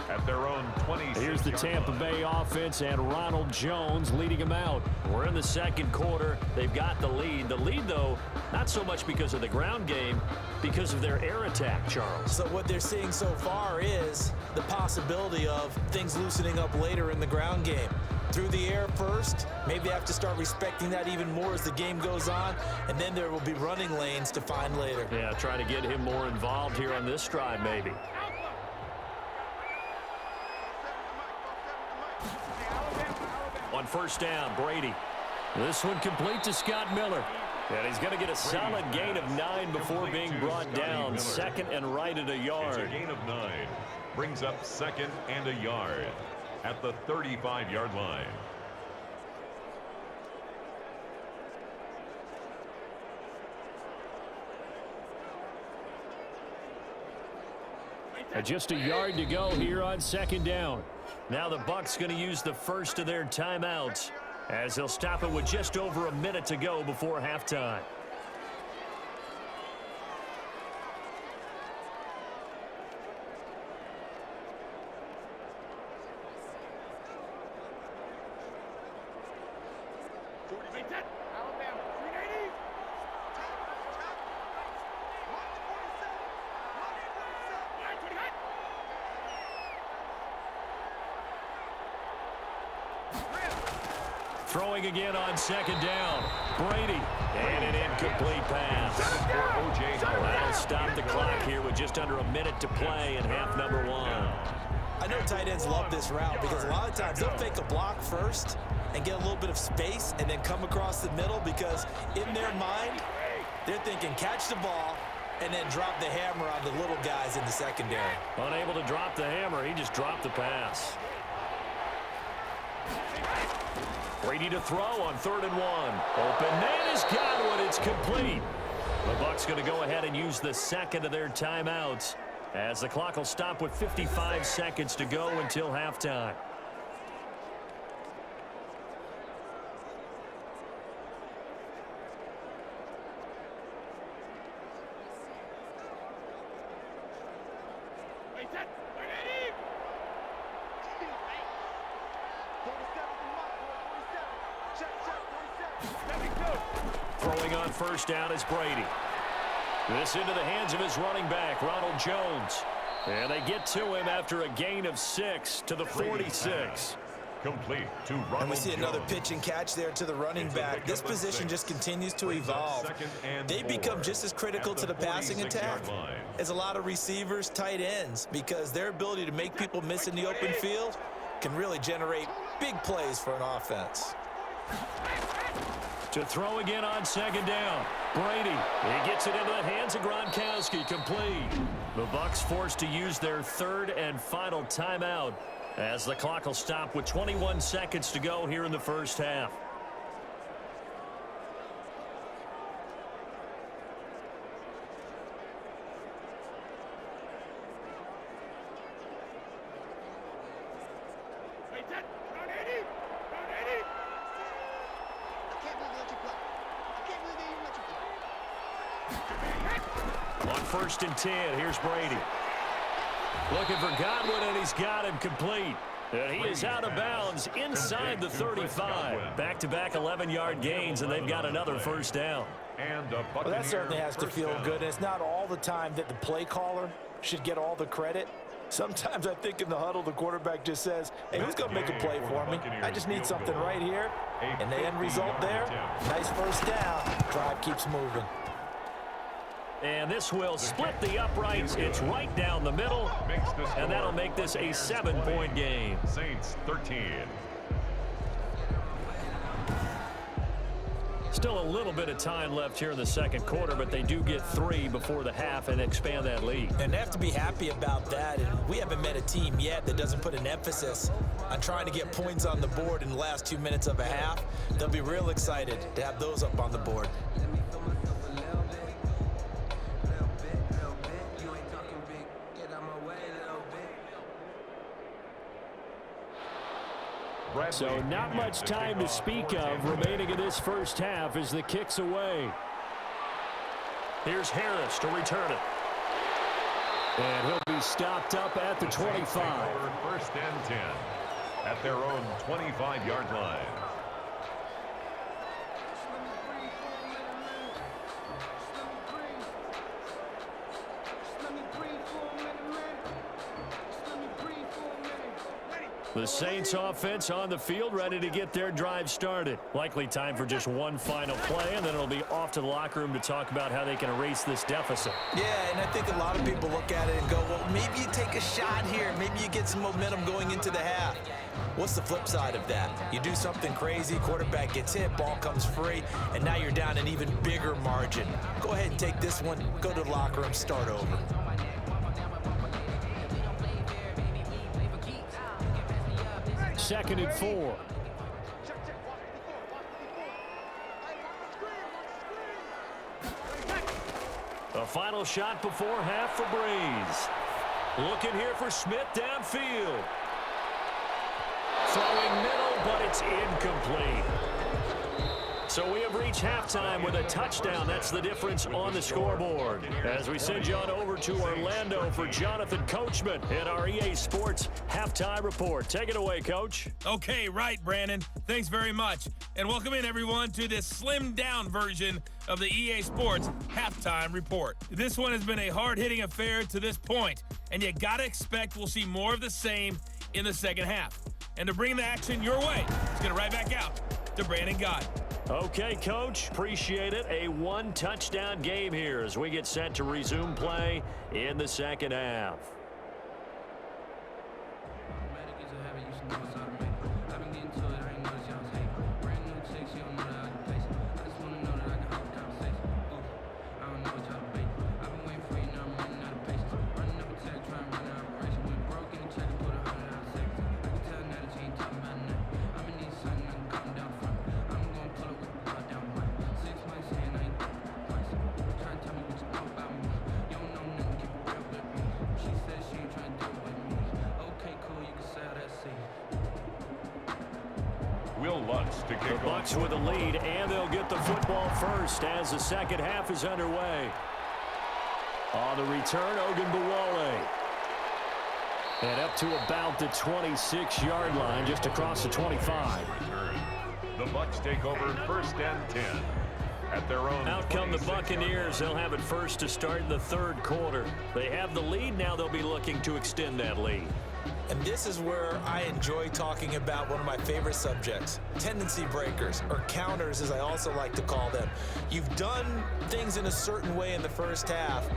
at their own 26. Here's the Tampa Bay offense and Ronald Jones leading them out. We're in the second quarter. They've got the lead. The lead, though, not so much because of the ground game, because of their air attack, Charles. So what they're seeing so far is the possibility of things loosening up later in the ground game. Through the air first, maybe they have to start respecting that even more as the game goes on, and then there will be running lanes to find later. Yeah, trying to get him more involved here on this drive, maybe. On 1st down, Brady. This one complete to Scott Miller. And he's going to get a solid gain of 9 before being brought down. 2nd and right at a yard. It's a gain of 9. Brings up 2nd and a yard at the 35-yard line. Just a yard to go here on 2nd down. Now the Bucs going to use the first of their timeouts as they'll stop it with just over a minute to go before halftime. Throwing again on 2nd down. Brady. And an incomplete pass. That'll stop the clock here with just under a minute to play in half number 1. I know tight ends love this route because a lot of times they'll fake a block first and get a little bit of space and then come across the middle because in their mind, they're thinking catch the ball and then drop the hammer on the little guys in the secondary. Unable to drop the hammer, he just dropped the pass. Brady to throw on 3rd and 1. Open man is Godwin. It's complete. The Bucs going to go ahead and use the 2nd of their timeouts as the clock will stop with 55 seconds to go until halftime. Throwing on 1st down is Brady. This into the hands of his running back, Ronald Jones. And they get to him after a gain of 6 to the 46. Complete to Ronald And we see another Jones. pitch and catch there to the running back. This position just continues to evolve. They become just as critical to the passing attack as a lot of receivers, tight ends, because their ability to make people miss in the open field can really generate big plays for an offense. To throw again on 2nd down. Brady. He gets it into the hands of Gronkowski. Complete. The Bucs forced to use their 3rd and final timeout as the clock will stop with 21 seconds to go here in the first half. On 1st and 10, here's Brady. Looking for Godwin, and he's got him complete. And he is out of bounds inside the 35. Back-to-back 11-yard gains, and they've got another 1st down. Well, that certainly has to feel good. And it's not all the time that the play caller should get all the credit. Sometimes I think in the huddle, the quarterback just says, hey, who's going to make a play for me? I just need something right here. And the end result there, nice first down. Drive keeps moving. And this will split the uprights. It's right down the middle. And that'll make this a 7-point game. Saints 13. Still a little bit of time left here in the second quarter, but they do get 3 before the half and expand that lead. And they have to be happy about that. And we haven't met a team yet that doesn't put an emphasis on trying to get points on the board in the last 2 minutes of a half. They'll be real excited to have those up on the board. So not much time to speak of remaining in this first half as the kick's away. Here's Harris to return it. And he'll be stopped up at the 25. First and 10 at their own 25-yard line. The Saints offense on the field, ready to get their drive started. Likely time for just one final play, and then it'll be off to the locker room to talk about how they can erase this deficit. Yeah, and I think a lot of people look at it and go, well, maybe you take a shot here. Maybe you get some momentum going into the half. What's the flip side of that? You do something crazy, quarterback gets hit, ball comes free, and now you're down an even bigger margin. Go ahead and take this one, go to the locker room, start over. Second and 4. A final shot before half for Breeze. Looking here for Smith downfield. Throwing middle, but it's incomplete. So we have reached halftime with a touchdown. That's the difference on the scoreboard. As we send you on over to Orlando for Jonathan Coachman in our EA Sports Halftime Report. Take it away, Coach. Okay, right, Brandon. Thanks very much. And welcome in, everyone, to this slimmed-down version of the EA Sports Halftime Report. This one has been a hard-hitting affair to this point, and you got to expect we'll see more of the same in the second half. And to bring the action your way, let's get it right back out to Brandon Gott. Okay, Coach, appreciate it. A one-touchdown game here as we get set to resume play in the second half. The Bucs with a lead, and they'll get the football first as the second half is underway. On the return, Ogunbowale. And up to about the 26-yard line, just across the 25. The Bucs take over first and 10 at their own. Out come the Buccaneers. They'll have it first to start in the third quarter. They have the lead. Now they'll be looking to extend that lead. And this is where I enjoy talking about one of my favorite subjects, tendency breakers, or counters as I also like to call them. You've done things in a certain way in the first half,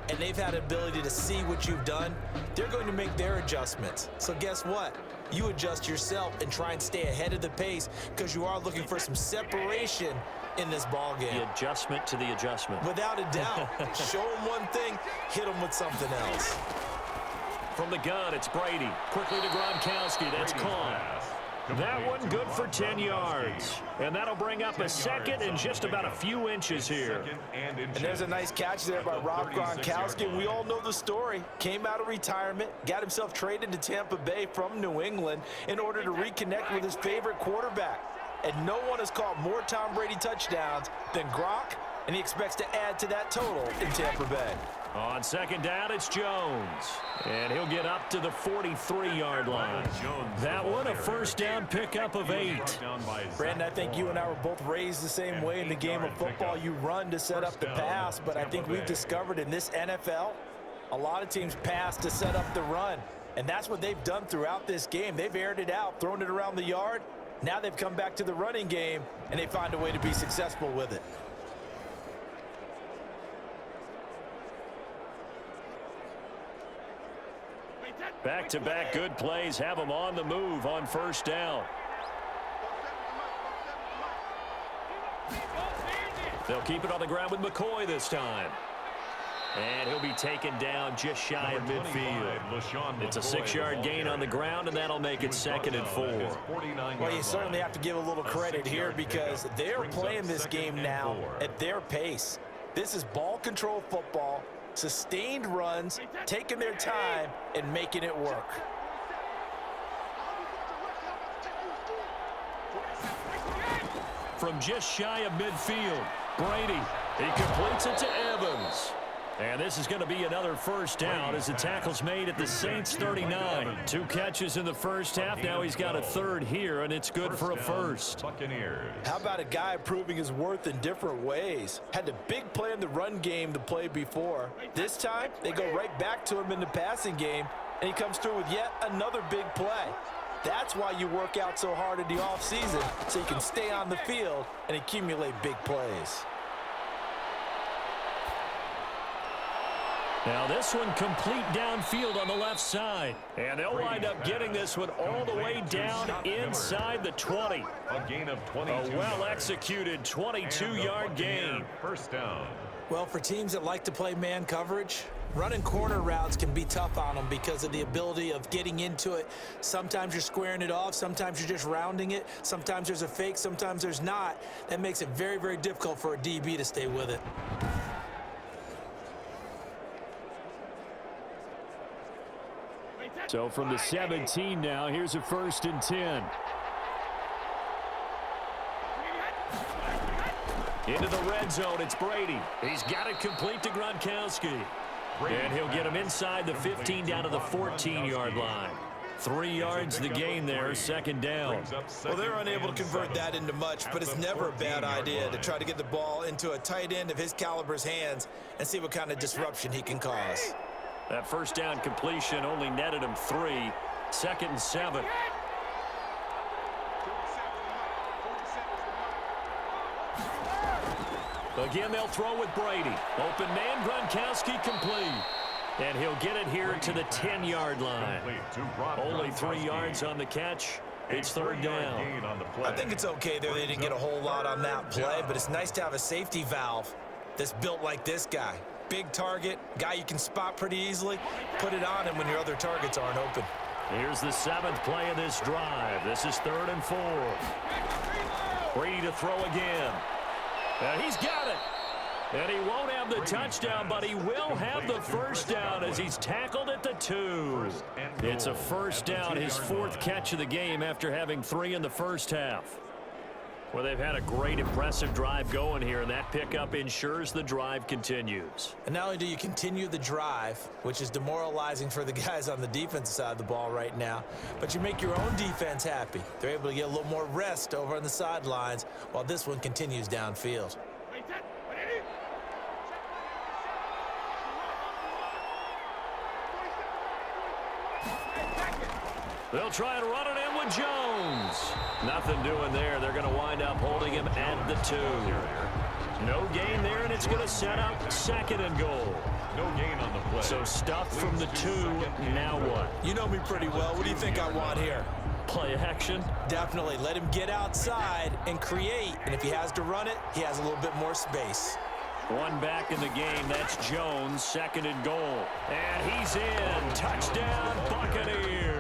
and they've had ability to see what you've done. They're going to make their adjustments. So guess what? You adjust yourself and try and stay ahead of the pace because you are looking for some separation in this ball game. The adjustment to the adjustment. Without a doubt. Show them one thing, hit them with something else. From the gun, it's Brady. Quickly to Gronkowski. That's caught. That one good for 10 yards. And that'll bring up a second and just about a few inches here. And there's a nice catch there by Rob Gronkowski. We all know the story. Came out of retirement, got himself traded to Tampa Bay from New England in order to reconnect with his favorite quarterback. And no one has caught more Tom Brady touchdowns than Gronk, and he expects to add to that total in Tampa Bay. On second down, it's Jones. And he'll get up to the 43-yard line. That one, a first down pickup of 8. Brandon, I think you and I were both raised the same way in the game of football. You run to set up the pass, but I think we've discovered in this NFL, A lot of teams pass to set up the run, and that's what they've done throughout this game. They've aired it out, thrown it around the yard. Now they've come back to the running game, and they find a way to be successful with it. Back-to-back good plays have them on the move on first down. They'll keep it on the ground with McCoy this time. And he'll be taken down just shy of midfield. It's a 6-yard gain on the ground, and that'll make it 2nd and 4. Well, you certainly have to give a little credit here because they're playing this game now at their pace. This is ball control football, sustained runs, taking their time, and making it work. From just shy of midfield, Brady, he completes it to Evans. And this is going to be another first down as the tackle's made at the Saints 39. 2 catches in the first half. Now he's got a 3rd here, and it's good for a first. How about a guy proving his worth in different ways? Had the big play in the run game the play before. This time, they go right back to him in the passing game, and he comes through with yet another big play. That's why you work out so hard in the offseason, so you can stay on the field and accumulate big plays. Now this one complete downfield on the left side. And they'll wind up getting this one all the way down inside the 20. A gain of 22. A well-executed 22-yard gain. First down. Well, for teams that like to play man coverage, running corner routes can be tough on them because of the ability of getting into it. Sometimes you're squaring it off. Sometimes you're just rounding it. Sometimes there's a fake. Sometimes there's not. That makes it very, very difficult for a DB to stay with it. So from the 17 now, here's a 1st and 10. Into the red zone, it's Brady. He's got it complete to Gronkowski. And he'll get him inside the 15 down to the 14-yard line. 3 yards the gain there, 2nd down. Well, they're unable to convert that into much, but it's never a bad idea to try to get the ball into a tight end of his caliber's hands and see what kind of disruption he can cause. That first down completion only netted him 3. 2nd and 7. Again, they'll throw with Brady. Open man, Gronkowski complete. And he'll get it here to the 10-yard line. Only 3 yards on the catch. It's 3rd down. I think it's okay there. They didn't get a whole lot on that play, but it's nice to have a safety valve that's built like this guy. Big target, guy you can spot pretty easily. Put it on him when your other targets aren't open. Here's the 7th play of this drive. This is 3rd and 4. Brady to throw again. And he's got it. And he won't have the touchdown, but he will have the first down as he's tackled at the 2. It's a first down, his 4th catch of the game after having 3 in the first half. Well, they've had a great, impressive drive going here, and that pickup ensures the drive continues. And not only do you continue the drive, which is demoralizing for the guys on the defensive side of the ball right now, but you make your own defense happy. They're able to get a little more rest over on the sidelines while this one continues downfield. They'll try and run it in with Jones. Nothing doing there. They're going to wind up holding him at the 2. No gain there, and it's going to set up 2nd and goal. No gain on the play. So stuff from the 2. Now what? You know me pretty well. What do you think I want here? Play action? Definitely. Let him get outside and create. And if he has to run it, he has a little bit more space. One back in the game. That's Jones. 2nd and goal. And he's in. Touchdown, Buccaneers.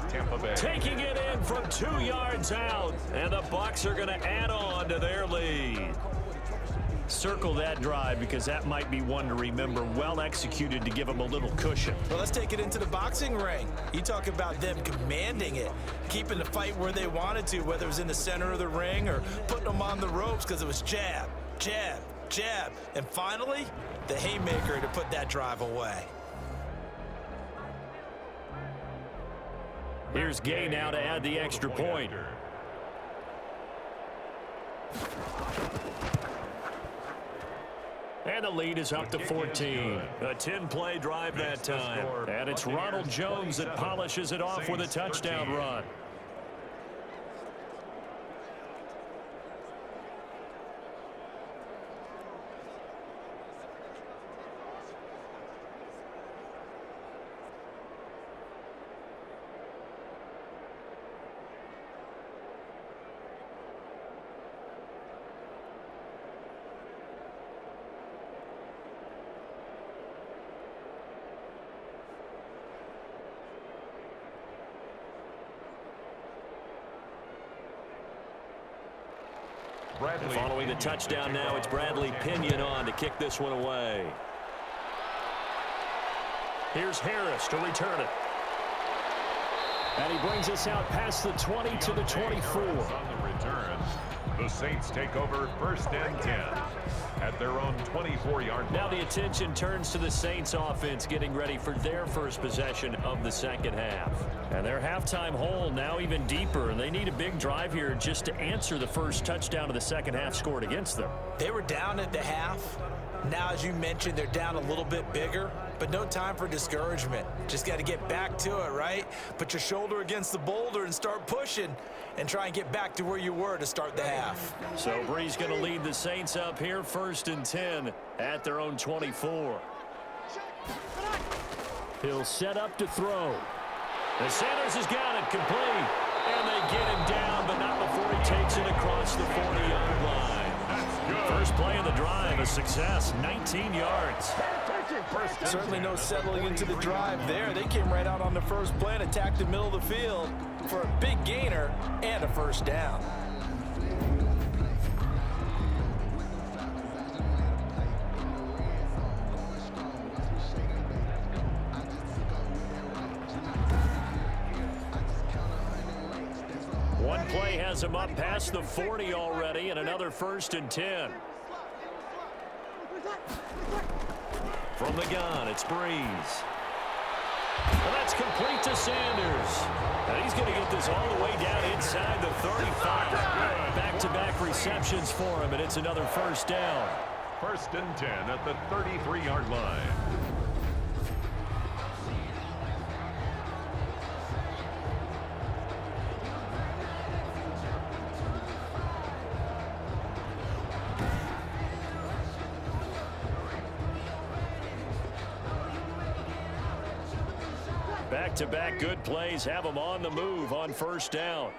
Tampa Bay. Taking it in from 2 yards out. And the Bucs are going to add on to their lead. Circle that drive because that might be one to remember. Well executed to give them a little cushion. Well, let's take it into the boxing ring. You talk about them commanding it, keeping the fight where they wanted to, whether it was in the center of the ring or putting them on the ropes because it was jab, jab, jab. And finally, the haymaker to put that drive away. Here's Gay now to add the extra point. And the lead is up to 14. A 10-play drive that time. And it's Ronald Jones that polishes it off with a touchdown run. Following the touchdown now, it's Bradley Pinion on to kick this one away. Here's Harris to return it. And he brings us out past the 20 to the 24. On the return, the Saints take over 1st and 10 at their own 24-yard line. Now the attention turns to the Saints offense getting ready for their first possession of the second half. And their halftime hole now even deeper, and they need a big drive here just to answer the first touchdown of the second half scored against them. They were down at the half. Now, as you mentioned, they're down a little bit bigger, but no time for discouragement. Just got to get back to it, right? Put your shoulder against the boulder and start pushing and try and get back to where you were to start the half. So Brees going to lead the Saints up here 1st and 10 at their own 24. He'll set up to throw. And Sanders has got it complete. And they get him down, but not before he takes it across the 40-yard line. First play of the drive, a success, 19 yards. Certainly no settling into the drive there. They came right out on the first play and attacked the middle of the field for a big gainer and a first down. One play has him up past the 40 already, and another 1st and 10. From the gun, it's Brees. Well, that's complete to Sanders. And he's going to get this all the way down inside the 35. Back-to-back receptions for him, and it's another first down. 1st and 10 at the 33-yard line. Back-to-back good plays have them on the move on first down.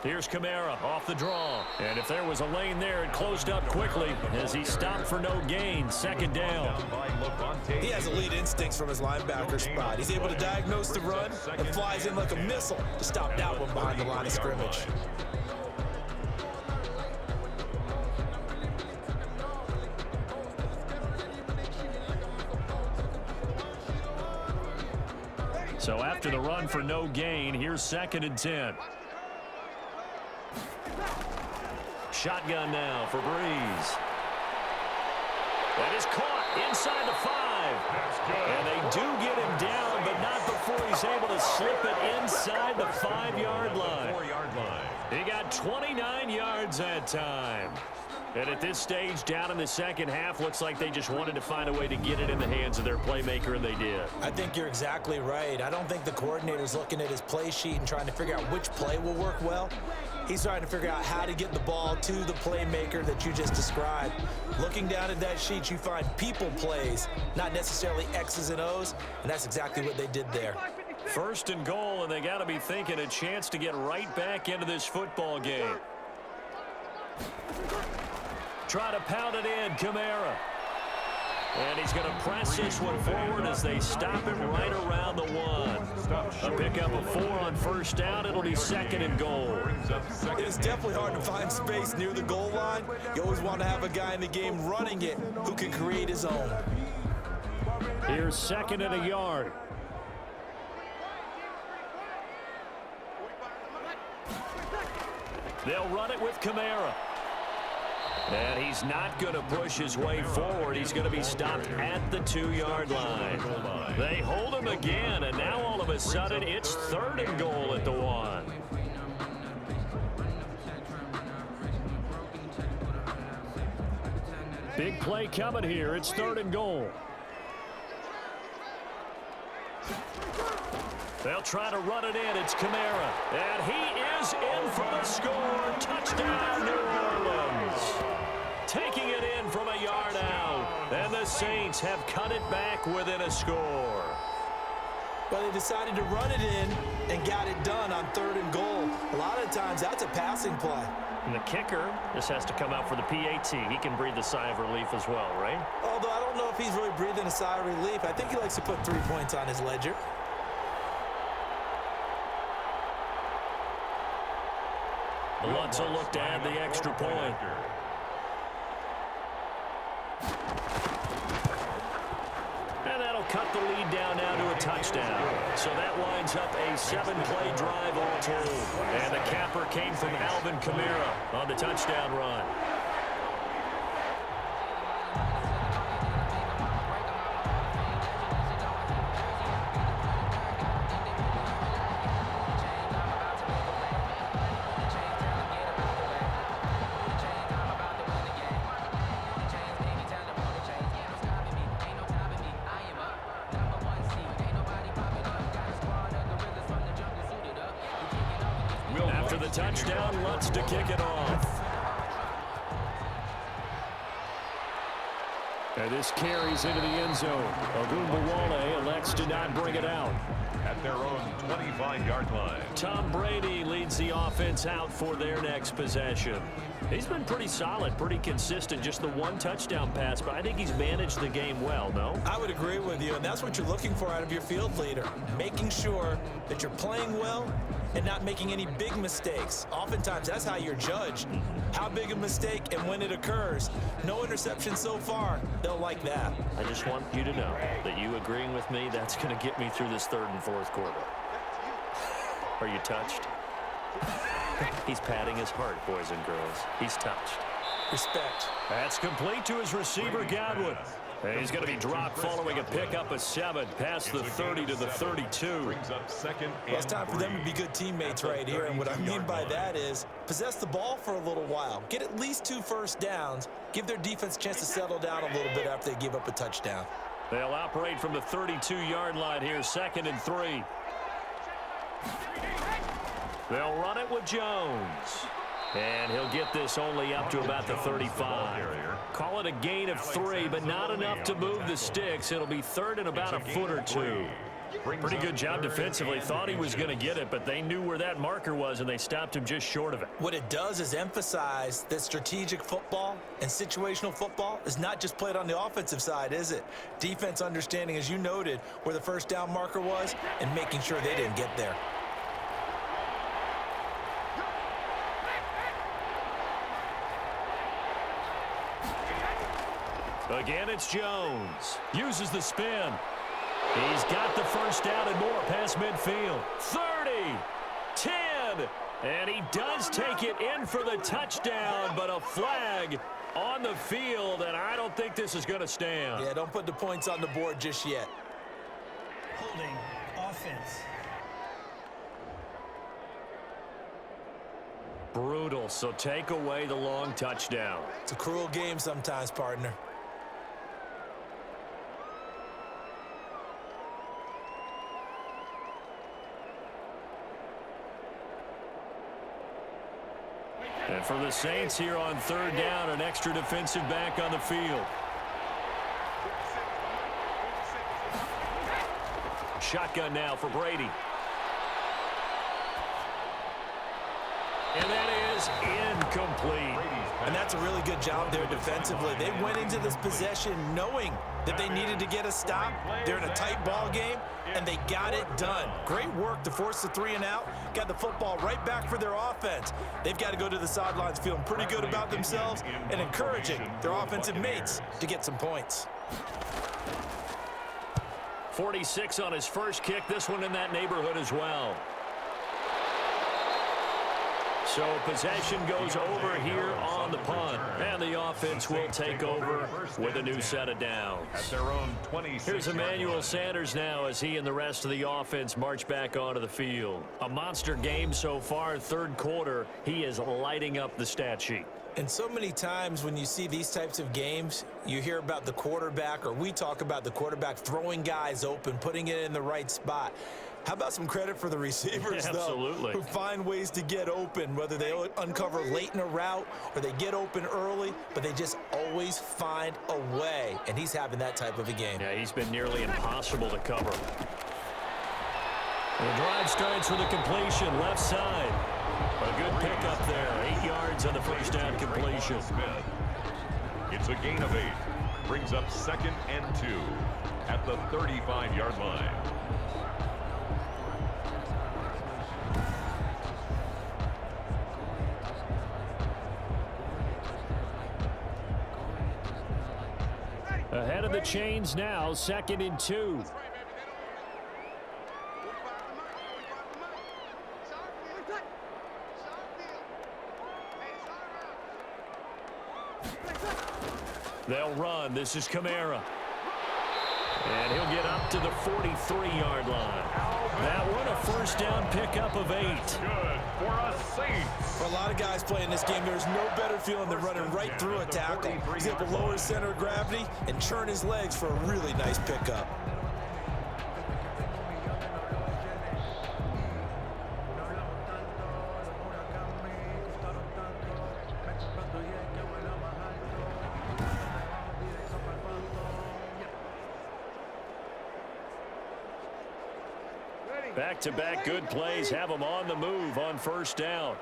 Here's Kamara off the draw. And if there was a lane there, it closed up quickly as he stopped for no gain. Second down. He has elite instincts from his linebacker spot. He's able to diagnose the run and flies in like a missile to stop that one behind the line of scrimmage. So after the run for no gain, here's 2nd and 10. Shotgun now for Brees. That is caught inside the 5. And they do get him down, but not before he's able to slip it inside the 5-yard line. He got 29 yards that time. And at this stage, down in the second half, looks like they just wanted to find a way to get it in the hands of their playmaker, and they did. I think you're exactly right. I don't think the coordinator's looking at his play sheet and trying to figure out which play will work well. He's trying to figure out how to get the ball to the playmaker that you just described. Looking down at that sheet, you find people plays, not necessarily X's and O's, and that's exactly what they did there. 1st and goal, and they got to be thinking a chance to get right back into this football game. Try to pound it in, Kamara. And he's going to press this one forward as they stop him right around the 1. A pickup of 4 on first down. It'll be 2nd and goal. It's definitely hard to find space near the goal line. You always want to have a guy in the game running it who can create his own. Here's 2nd and a yard. They'll run it with Kamara. And he's not going to push his way forward. He's going to be stopped at the 2-yard line. They hold him again, and now all of a sudden it's 3rd and goal at the 1. Big play coming here. It's 3rd and goal. They'll try to run it in. It's Kamara. And he is in for the score. Touchdown, New Orleans. Taking it in from a yard out. And the Saints have cut it back within a score. Well, they decided to run it in and got it done on 3rd and goal. A lot of times, that's a passing play. And the kicker, this has to come out for the PAT. He can breathe a sigh of relief as well, right? Although I don't know if he's really breathing a sigh of relief. I think he likes to put 3 points on his ledger. The Lutz will look to add the extra point. And that'll cut the lead down now to a touchdown. So that winds up a 7-play drive all told. And the capper came from Alvin Kamara on the touchdown run. After the touchdown, Lutz to kick it off. And this carries into the end zone. Ogunbowale elects to not bring it out. At their own 25-yard line. Tom Brady leads the offense out for their next possession. He's been pretty solid, pretty consistent, just the 1 touchdown pass, but I think he's managed the game well, no? I would agree with you, and that's what you're looking for out of your field leader, making sure that you're playing well and not making any big mistakes. Oftentimes, that's how you're judged. How big a mistake and when it occurs. No interception so far. They'll like that. I just want you to know that you agreeing with me, that's going to get me through this 3rd and 4th quarter. Are you touched? He's patting his heart, boys and girls. He's touched. Respect. That's complete to his receiver, Godwin. And he's going to be dropped following a pickup of 7 past the 30 to the 32. Brings up 2nd and Well, it's time for them to be good teammates right here, and what I mean by that is possess the ball for a little while. Get at least 2 first downs. Give their defense a chance to settle down a little bit after they give up a touchdown. They'll operate from the 32-yard line here, 2nd and 3. They'll run it with Jones. And he'll get this only up to about the 35. Call it a gain of 3, but not enough to move the sticks. It'll be 3rd and about a foot or 2. Pretty good job defensively. Thought he was going to get it, but they knew where that marker was, and they stopped him just short of it. What it does is emphasize that strategic football and situational football is not just played on the offensive side, is it? Defense understanding, as you noted, where the first down marker was and making sure they didn't get there. Again, it's Jones. Uses the spin. He's got the first down and more past midfield. 30, 10, and he does take it in for the touchdown, but a flag on the field, and I don't think this is going to stand. Yeah, don't put the points on the board just yet. Holding offense. Brutal, so take away the long touchdown. It's a cruel game sometimes, partner. And for the Saints here on 3rd down, an extra defensive back on the field. Shotgun now for Brady. And that is incomplete. And that's a really good job there defensively. They went into this possession knowing that they needed to get a stop. They're in a tight ball game, and they got it done. Great work to force the 3 and out. Got the football right back for their offense. They've got to go to the sidelines feeling pretty good about themselves and encouraging their offensive mates to get some points. 46 on his first kick. This one in that neighborhood as well. So possession goes over here on the punt, and the offense will take over with a new set of downs. At their own 26. Here's Emmanuel Sanders now as he and the rest of the offense march back onto the field. A monster game so far, 3rd quarter. He is lighting up the stat sheet. And so many times when you see these types of games, you hear about the quarterback, or we talk about the quarterback throwing guys open, putting it in the right spot. How about some credit for the receivers, Absolutely. though, who find ways to get open, whether they uncover late in a route or they get open early, but they just always find a way. And he's having that type of a game. Yeah, he's been nearly impossible to cover. The drive starts with a completion, left side. A good pickup there, 8 yards on the first down completion. It's a gain of 8. Brings up 2nd and 2 at the 35-yard line. Ahead of the chains now, 2nd and 2. They'll run. This is Kamara. And he'll get up to the 43-yard line. That one, a first down pickup of 8. Good for a Saints. For a lot of guys playing this game, there's no better feeling than running right through a tackle. He's able to lower his center of gravity and churn his legs for a really nice pickup. Back-to-back good plays have them on the move on first down.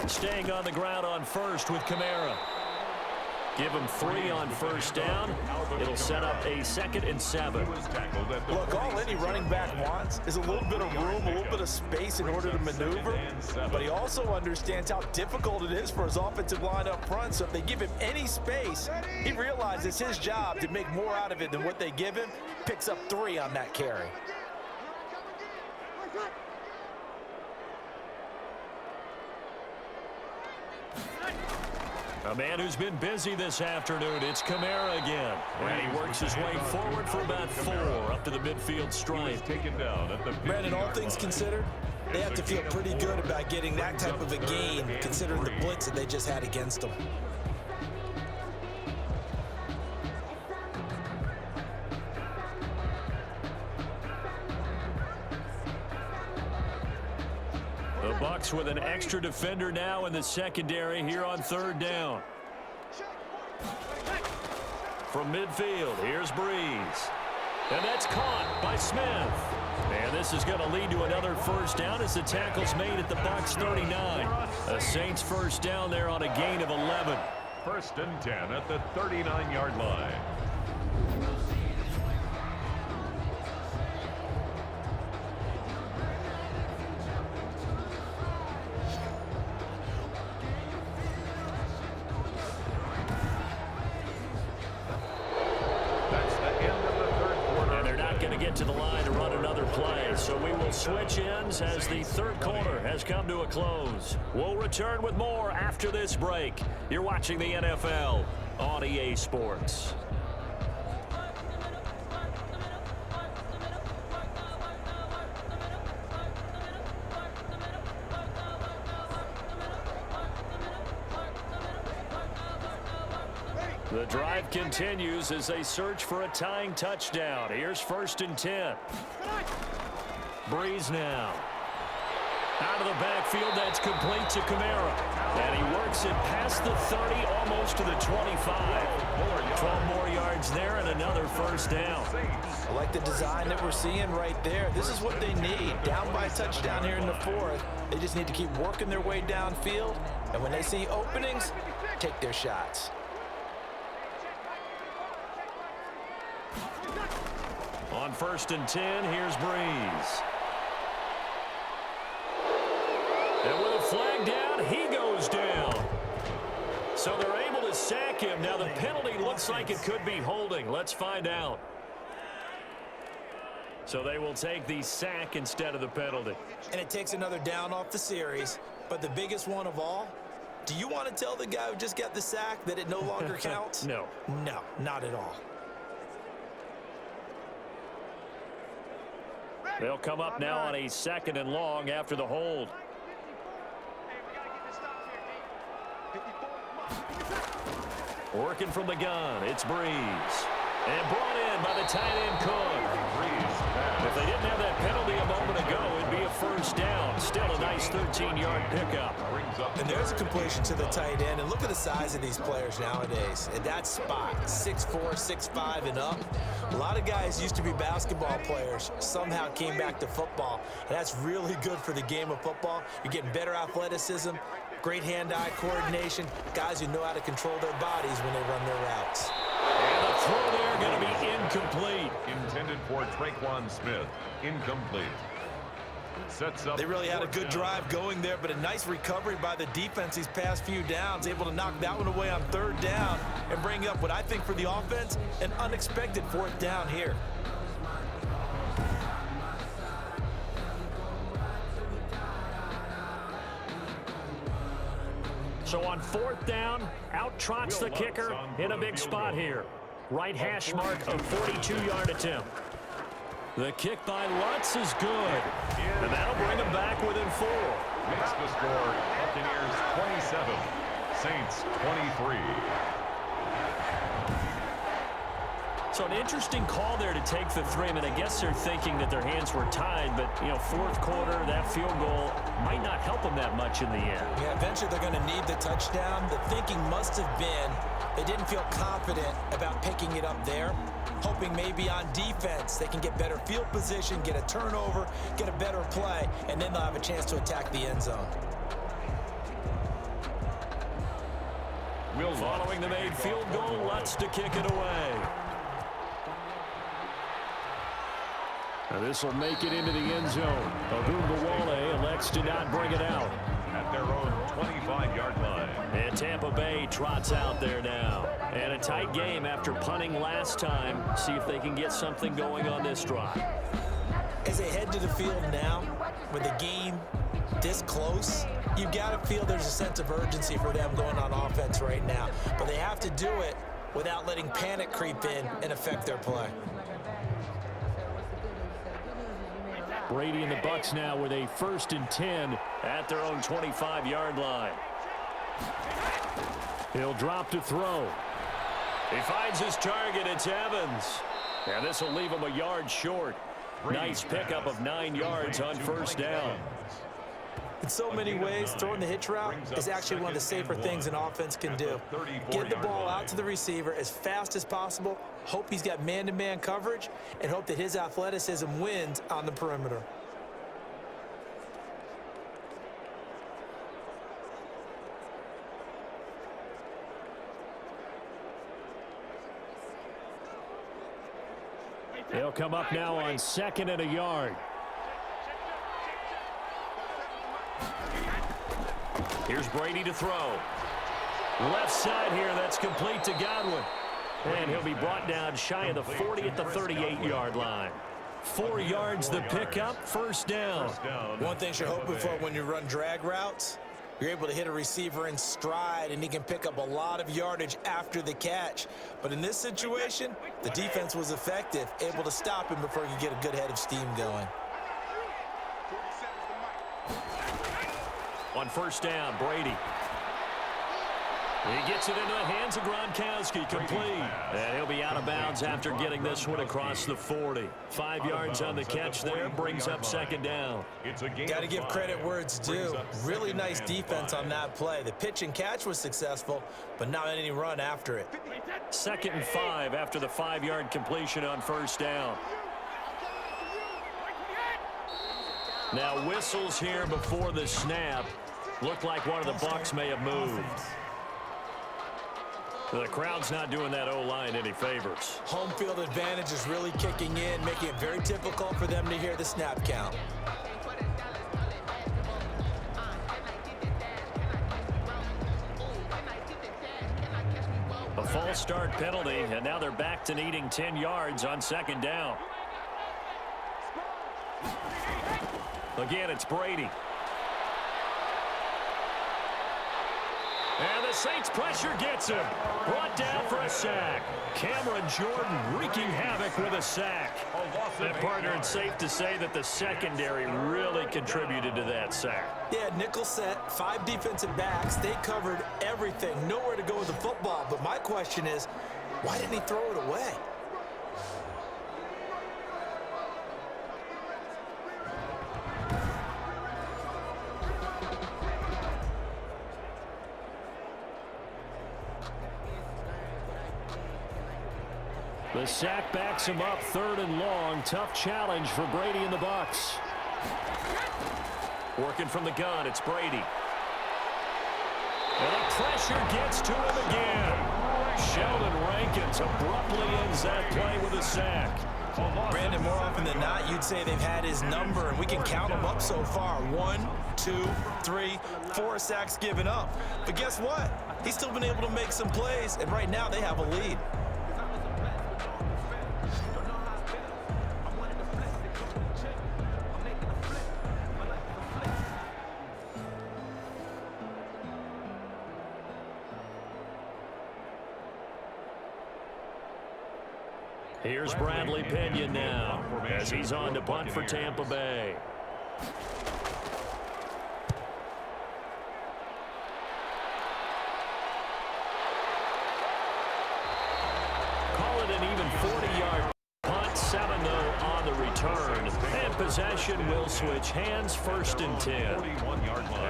Staying on the ground on first with Kamara. Give him 3 on first down. It'll set up a 2nd and 7. Look, all any running back wants is a little bit of room, a little bit of space in order to maneuver. But he also understands how difficult it is for his offensive line up front. So if they give him any space, he realizes his job to make more out of it than what they give him. Picks up 3 on that carry. A man who's been busy this afternoon, it's Kamara again. And he works his way forward for about 4 up to the midfield stripe. Brandon, all things considered, they have to feel pretty good about getting that type of a gain, considering the blitz that they just had against them. The Bucs with an extra defender now in the secondary here on 3rd down. From midfield, here's Breeze. And that's caught by Smith. And this is going to lead to another first down as the tackle's made at the Bucs 39. A Saints first down there on a gain of 11. 1st and 10 at the 39-yard line. To the line to run another play, so we will switch ends as the 3rd quarter has come to a close. We'll return with more after this break. You're watching the NFL on EA Sports. The drive continues as they search for a tying touchdown. Here's 1st and 10. Breeze now. Out of the backfield, that's complete to Kamara. And he works it past the 30, almost to the 25. 12 more yards there and another first down. I like the design that we're seeing right there. This is what they need. Down by a touchdown here in the 4th. They just need to keep working their way downfield. And when they see openings, take their shots. On 1st and 10, here's Breeze. And with a flag down, he goes down. So they're able to sack him. Now the penalty looks like it could be holding. Let's find out. So they will take the sack instead of the penalty. And it takes another down off the series. But the biggest one of all, do you want to tell the guy who just got the sack that it no longer counts? No. No, not at all. They'll come up now on a 2nd and long after the hold. Working from the gun, it's Breeze. And brought in by the tight end Cook. If they didn't have that penalty a moment ago, it'd be a first down. Still a nice 13-yard pickup. And there's a completion to the tight end. And look at the size of these players nowadays. At that spot, 6'4", 6'5", and up. A lot of guys used to be basketball players, somehow came back to football. And that's really good for the game of football. You're getting better athleticism, great hand-eye coordination, guys who know how to control their bodies when they run their routes. And the throw there going to be incomplete. Intended for Traquan Smith. Incomplete. Sets up. They really had a good drive going there, but a nice recovery by the defense these past few downs, able to knock that one away on 3rd down and bring up what I think for the offense, an unexpected 4th down here. So on 4th down, out trots the kicker in a big spot here. Right hash mark of 42-yard attempt. The kick by Lutz is good. And that'll bring them back within 4. Makes the score Buccaneers 27, Saints 23. So an interesting call there to take the 3. I mean, I guess they're thinking that their hands were tied, but, you know, 4th quarter, that field goal might not help them that much in the end. Yeah, eventually they're going to need the touchdown. The thinking must have been they didn't feel confident about picking it up there, hoping maybe on defense they can get better field position, get a turnover, get a better play, and then they'll have a chance to attack the end zone. Following the made field goal, Lutz to kick it away. Now this will make it into the end zone. Ogunbowale elects to not bring it out. At their own 25-yard line. And Tampa Bay trots out there now. And a tight game after punting last time. See if they can get something going on this drive. As they head to the field now, with the game this close, you've got to feel there's a sense of urgency for them going on offense right now. But they have to do it without letting panic creep in and affect their play. Brady and the Bucs now with a 1st and 10 at their own 25-yard line. He'll drop to throw. He finds his target. It's Evans. And this will leave him a yard short. Nice pickup of 9 yards on 1st down. In so many ways, throwing the hitch route is actually one of the safer things an offense can do. Get the ball out to the receiver as fast as possible, hope he's got man-to-man coverage, and hope that his athleticism wins on the perimeter. They'll come up now on 2nd and a yard. Here's Brady to throw. Left side here, that's complete to Godwin. And he'll be brought down shy of the 40 at the 38-yard line. 4 yards the pickup, 1st down. One thing you're hoping for when you run drag routes, you're able to hit a receiver in stride, and he can pick up a lot of yardage after the catch. But in this situation, the defense was effective, able to stop him before he could get a good head of steam going. On 1st down, Brady. He gets it into the hands of Gronkowski, complete. And he'll be out of bounds after getting this one across the 40. 5 yards on the catch there, brings up 2nd down. Got to give credit where it's due. Really nice defense on that play. The pitch and catch was successful, but not any run after it. 2nd and 5 after the 5-yard completion on 1st down. Now whistles here before the snap. Looked like one of the Bucs may have moved. The crowd's not doing that O-line any favors. Home field advantage is really kicking in, making it very difficult for them to hear the snap count. A false start penalty, and now they're back to needing 10 yards on 2nd down. Again, it's Brady. And the Saints pressure gets him. Brought down for a sack. Cameron Jordan wreaking havoc with a sack. And partner, it's safe to say that the secondary really contributed to that sack. Yeah, nickel set, 5 defensive backs. They covered everything. Nowhere to go with the football. But my question is, why didn't he throw it away? The sack backs him up, 3rd and long. Tough challenge for Brady and the Bucs. Working from the gun, it's Brady. And the pressure gets to him again. Sheldon Rankins abruptly ends that play with a sack. Brandon, more often than not, you'd say they've had his number, and we can count them up so far. 1, 2, 3, 4 sacks given up. But guess what? He's still been able to make some plays, and right now they have a lead. Here's Bradley Pinion now as he's on to punt for Tampa Bay. Call it an even 40-yard punt, 7 though on the return. And possession will switch hands, 1st and 10.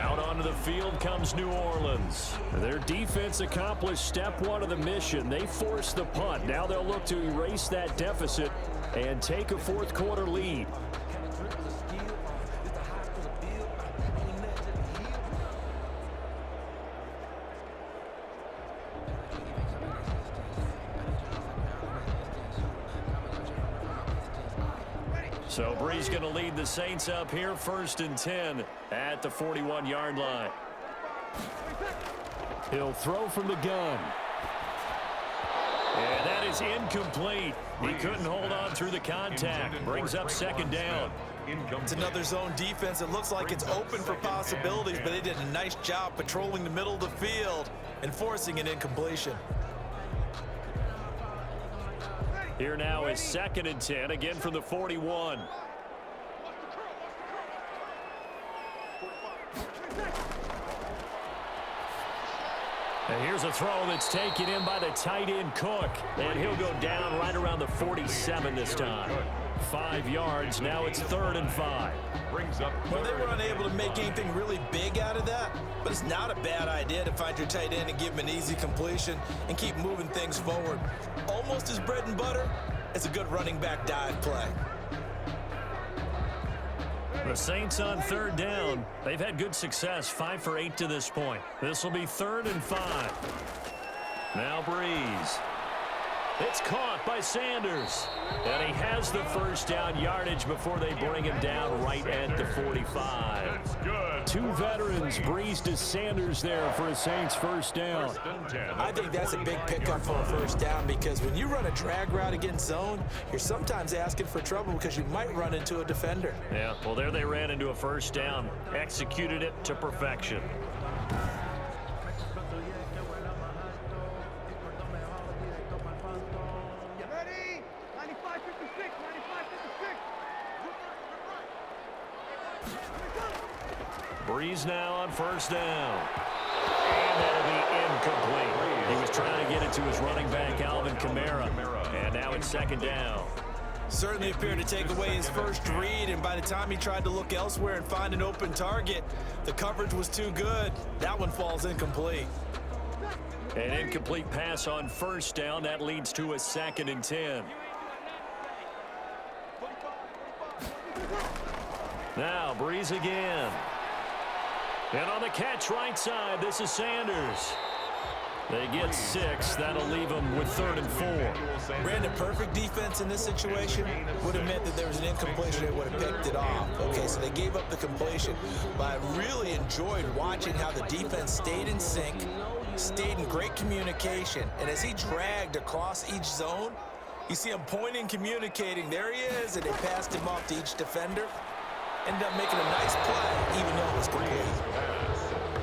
Out onto the field comes New Orleans. Their defense accomplished step 1 of the mission. They forced the punt. Now they'll look to erase that deficit and take a 4th quarter lead. So Brees going to lead the Saints up here, 1st and 10 at the 41-yard line. He'll throw from the gun. And that is incomplete. He couldn't hold on through the contact. Brings up 2nd down. It's another zone defense. It looks like it's open for possibilities, but they did a nice job patrolling the middle of the field and forcing an incompletion. Here now is 2nd and 10, again from the 41. And here's a throw that's taken in by the tight end Cook. And he'll go down right around the 47 this time. 5 yards, now it's 3rd and 5. Well, they were unable to make anything really big out of that, but it's not a bad idea to find your tight end and give him an easy completion and keep moving things forward. Almost as bread and butter as a good running back dive play. The Saints on 3rd down. They've had good success, 5 for 8 to this point. This will be 3rd and 5. Now Brees. It's caught by Sanders. And he has the 1st down yardage before they bring him down right at the 45. 2 veterans, Brees to Sanders there for a Saints 1st down. I think that's a big pickup for a 1st down because when you run a drag route against zone, you're sometimes asking for trouble because you might run into a defender. Yeah, well, there they ran into a 1st down. Executed it to perfection. Brees now on 1st down. And that'll be incomplete. He was trying to get it to his running back, Alvin Kamara. And now it's 2nd down. Certainly appeared to take away his first read, and by the time he tried to look elsewhere and find an open target, the coverage was too good. That one falls incomplete. An incomplete pass on 1st down. That leads to a 2nd and 10. Now Brees again. And on the catch right side, this is Sanders. They get 6. That'll leave them with 3rd and 4. Brandon, perfect defense in this situation would have meant that there was an incompletion that would have picked it off. Okay, so they gave up the completion. But I really enjoyed watching how the defense stayed in sync, stayed in great communication. And as he dragged across each zone, you see him pointing, communicating. There he is, and they passed him off to each defender. Ended up making a nice play, even though it was complete.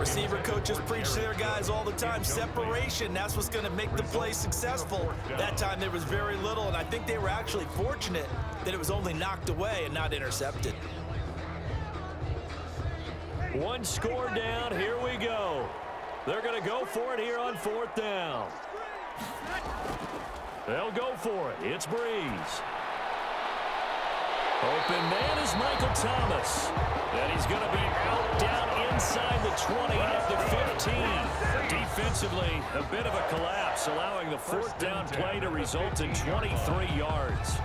Receiver coaches preach to their guys all the time. Separation, that's what's going to make the play successful. That time there was very little, and I think they were actually fortunate that it was only knocked away and not intercepted. One score down. Here we go. They're going to go for it here on 4th down. They'll go for it. It's Breeze. Open man is Michael Thomas. And he's going to be out down inside the 20 at the 15. Defensively, a bit of a collapse, allowing the 4th down play to result in 23 yards.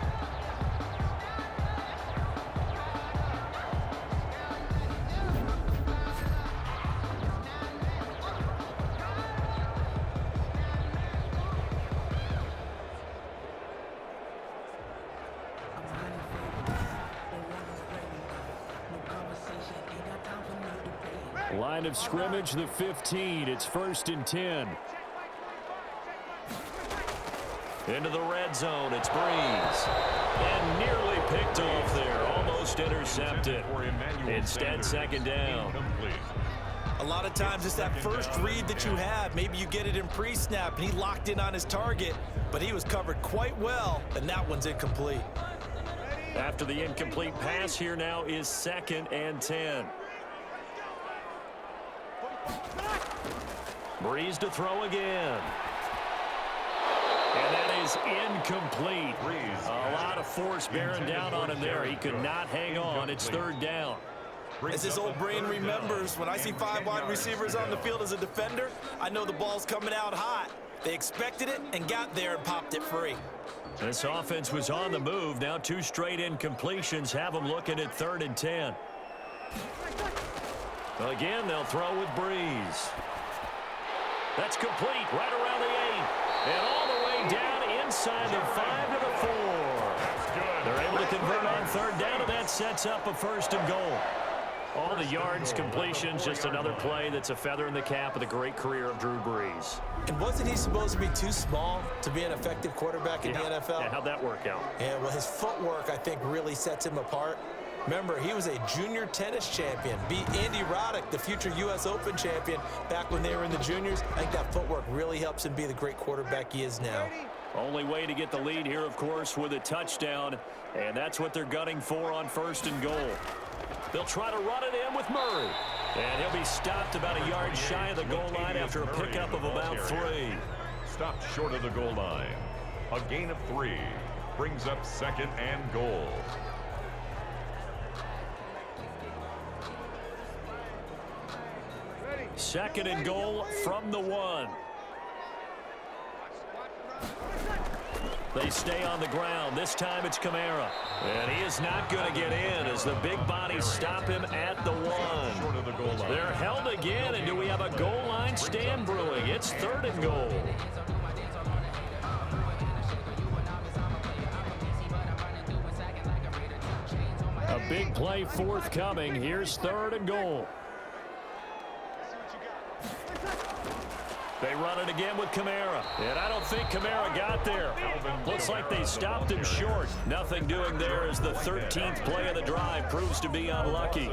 Line of scrimmage, the 15. It's 1st and 10. Into the red zone. It's Breeze. And nearly picked off there. Almost intercepted. Instead, 2nd down. A lot of times it's that first read that you have. Maybe you get it in pre-snap, and he locked in on his target, but he was covered quite well, and that one's incomplete. After the incomplete pass, here now is 2nd and 10. Breeze to throw again. And that is incomplete. A lot of force bearing down on him there. He could not hang on. It's 3rd down. As his old brain remembers, when I see 5 wide receivers on the field as a defender, I know the ball's coming out hot. They expected it and got there and popped it free. This offense was on the move. Now 2 straight incompletions have them looking at 3rd and 10. Again, they'll throw with Breeze. That's complete right around the 8. And all the way down inside the 5 to the 4. They're able to convert on 3rd down, and that sets up a 1st and goal. All the yards, completions, just another play that's a feather in the cap of the great career of Drew Brees. And wasn't he supposed to be too small to be an effective quarterback in the NFL? Yeah, how'd that work out? Yeah, well, his footwork, I think, really sets him apart. Remember, he was a junior tennis champion, beat Andy Roddick, the future U.S. Open champion, back when they were in the juniors. I think that footwork really helps him be the great quarterback he is now. Only way to get the lead here, of course, with a touchdown, and that's what they're gunning for on 1st and goal. They'll try to run it in with Murray, and he'll be stopped about a yard shy of the goal line after a pickup of about 3. Stopped short of the goal line. A gain of 3 brings up 2nd and goal. Second and goal from the 1. They stay on the ground. This time it's Kamara. And he is not going to get in as the big bodies stop him at the 1. They're held again, and do we have a goal line stand brewing? It's 3rd and goal. A big play forthcoming. Here's 3rd and goal. They run it again with Kamara. And I don't think Kamara got there. Looks like they stopped him short. Nothing doing there as the 13th play of the drive proves to be unlucky.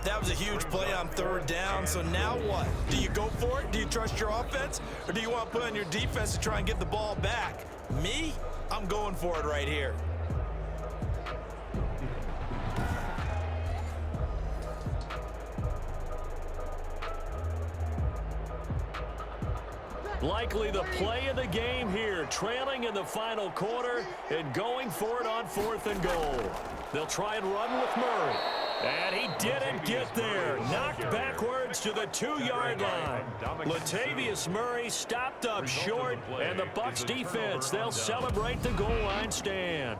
That was a huge play on 3rd down. So now what? Do you go for it? Do you trust your offense? Or do you want to put on your defense to try and get the ball back? Me? I'm going for it right here. Likely the play of the game here, trailing in the final quarter and going for it on 4th and goal. They'll try and run with Murray. And he didn't get there. Knocked backwards to the 2-yard line. Latavius Murray stopped up short, and the Bucs defense, they'll celebrate the goal line stand.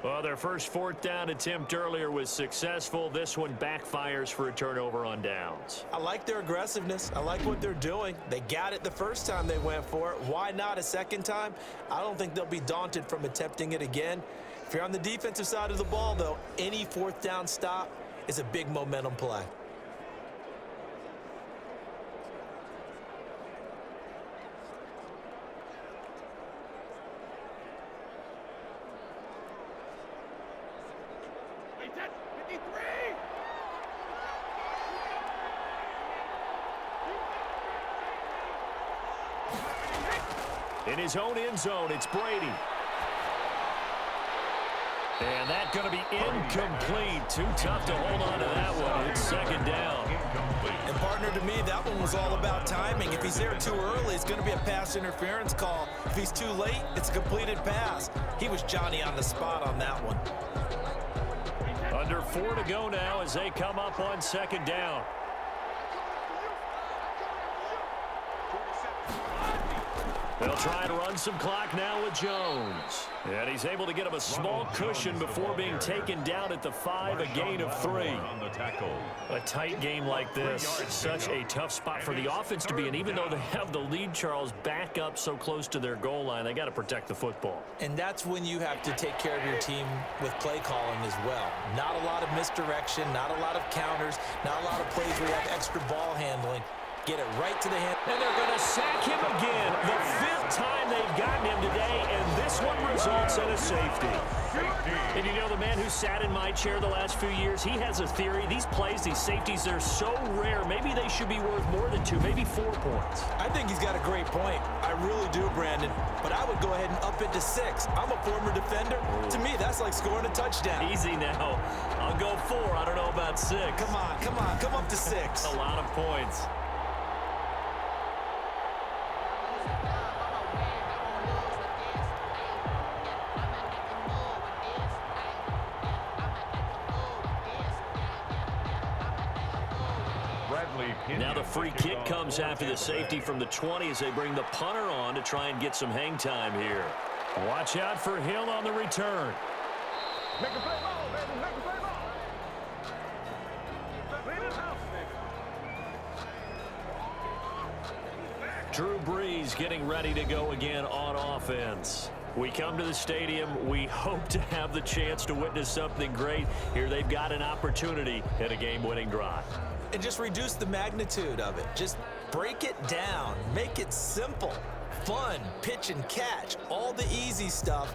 Well, their first 4th down attempt earlier was successful. This one backfires for a turnover on downs. I like their aggressiveness. I like what they're doing. They got it the first time they went for it. Why not a second time? I don't think they'll be daunted from attempting it again. If you're on the defensive side of the ball, though, any 4th down stop is a big momentum play. In his own end zone, it's Brady. And that's going to be incomplete. Too tough to hold on to that one. It's second down. And partner, to me, that one was all about timing. If he's there too early, it's going to be a pass interference call. If he's too late, it's a completed pass. He was Johnny on the spot on that one. Under 4 to go now as they come up on second down. They'll try and run some clock now with Jones. And he's able to get him a small cushion before being taken down at the 5, a gain of 3. A tight game like this, such a tough spot for the offense to be in. Even though they have the lead, Charles, back up so close to their goal line, they got to protect the football. And that's when you have to take care of your team with play calling as well. Not a lot of misdirection, not a lot of counters, not a lot of plays where you have extra ball handling. Get it right to the hand. And they're going to sack him again. The 5th time they've gotten him today, and this one results in a safety. And you know, the man who sat in my chair the last few years, he has a theory. These plays, these safeties, they're so rare. Maybe they should be worth more than 2, maybe 4 points. I think he's got a great point. I really do, Brandon. But I would go ahead and up it to 6. I'm a former defender. To me, that's like scoring a touchdown. Easy now. I'll go 4. I don't know about 6. Come on. Come up to 6. A lot of points. Now the free kick comes after the safety from the 20 as they bring the punter on to try and get some hang time here. Watch out for Hill on the return. Make a play ball, baby. Make a play ball. Clean it out. Drew Brees getting ready to go again on offense. We come to the stadium. We hope to have the chance to witness something great. Here they've got an opportunity at a game-winning drive. And just reduce the magnitude of it. Just break it down. Make it simple. Fun, pitch and catch, all the easy stuff.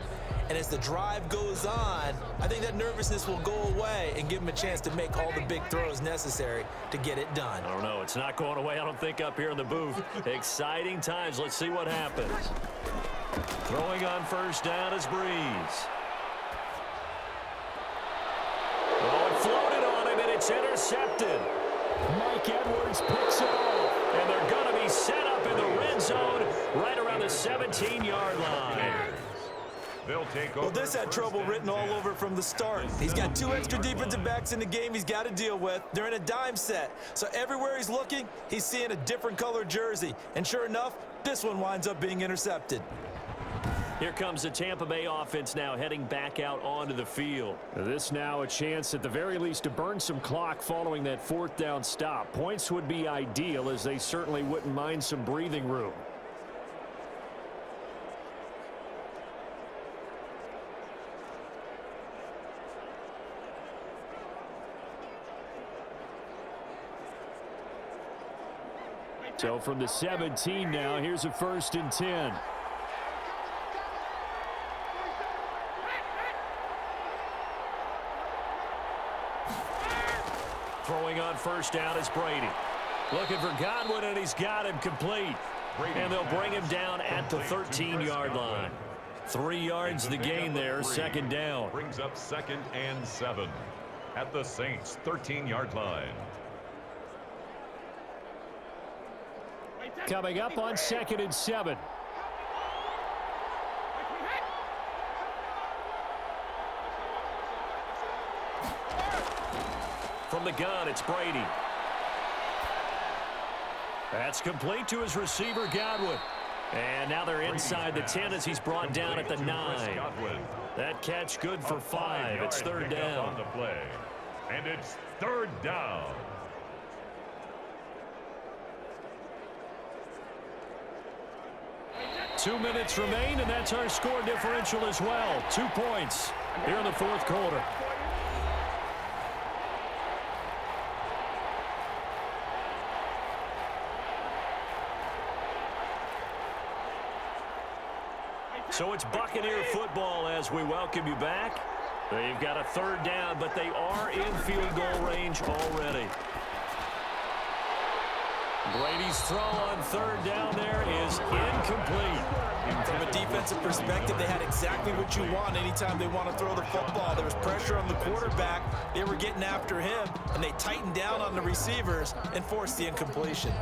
And as the drive goes on, I think that nervousness will go away and give him a chance to make all the big throws necessary to get it done. I don't know. It's not going away, I don't think, up here in the booth. Exciting times. Let's see what happens. Throwing on first down is Brees. Oh, it floated on him, and it's intercepted. Mike Edwards picks it off, and they're going to be set up in the red zone right around the 17-yard line. They'll take over. Well, this had trouble written all over from the start. He's got 2 extra defensive backs in the game he's got to deal with. They're in a dime set, so everywhere he's looking, he's seeing a different color jersey. And sure enough, this one winds up being intercepted. Here comes the Tampa Bay offense now heading back out onto the field. This now a chance at the very least to burn some clock following that 4th down stop. Points would be ideal as they certainly wouldn't mind some breathing room. So from the 17 now, here's a 1st and 10. Throwing on first down is Brady. Looking for Godwin, and he's got him complete. And they'll bring him down at the 13-yard line. 3 yards the gain there, second down. Brings up 2nd and 7 at the Saints' 13-yard line. Coming up on 2nd and 7. From the gun, it's Brady. That's complete to his receiver, Godwin. And now they're inside the 10 as he's brought down at the 9. That catch good for 5. It's 3rd down. On the play. And it's 3rd down. Two minutes remain, and that's our score differential as well. 2 points here in the 4th quarter. So it's Buccaneer football as we welcome you back. They've got a 3rd down, but they are in field goal range already. Brady's throw on 3rd down there is incomplete. From a defensive perspective, they had exactly what you want anytime they want to throw the football. There was pressure on the quarterback. They were getting after him, and they tightened down on the receivers and forced the incompletion.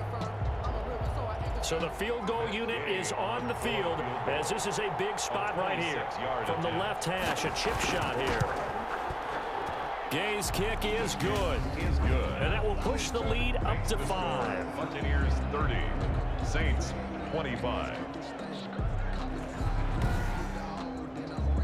So the field goal unit is on the field as this is a big spot right here. From the left hash, a chip shot here. Gay's kick is good. And that will push the lead up to 5. Buccaneers 30, Saints 25.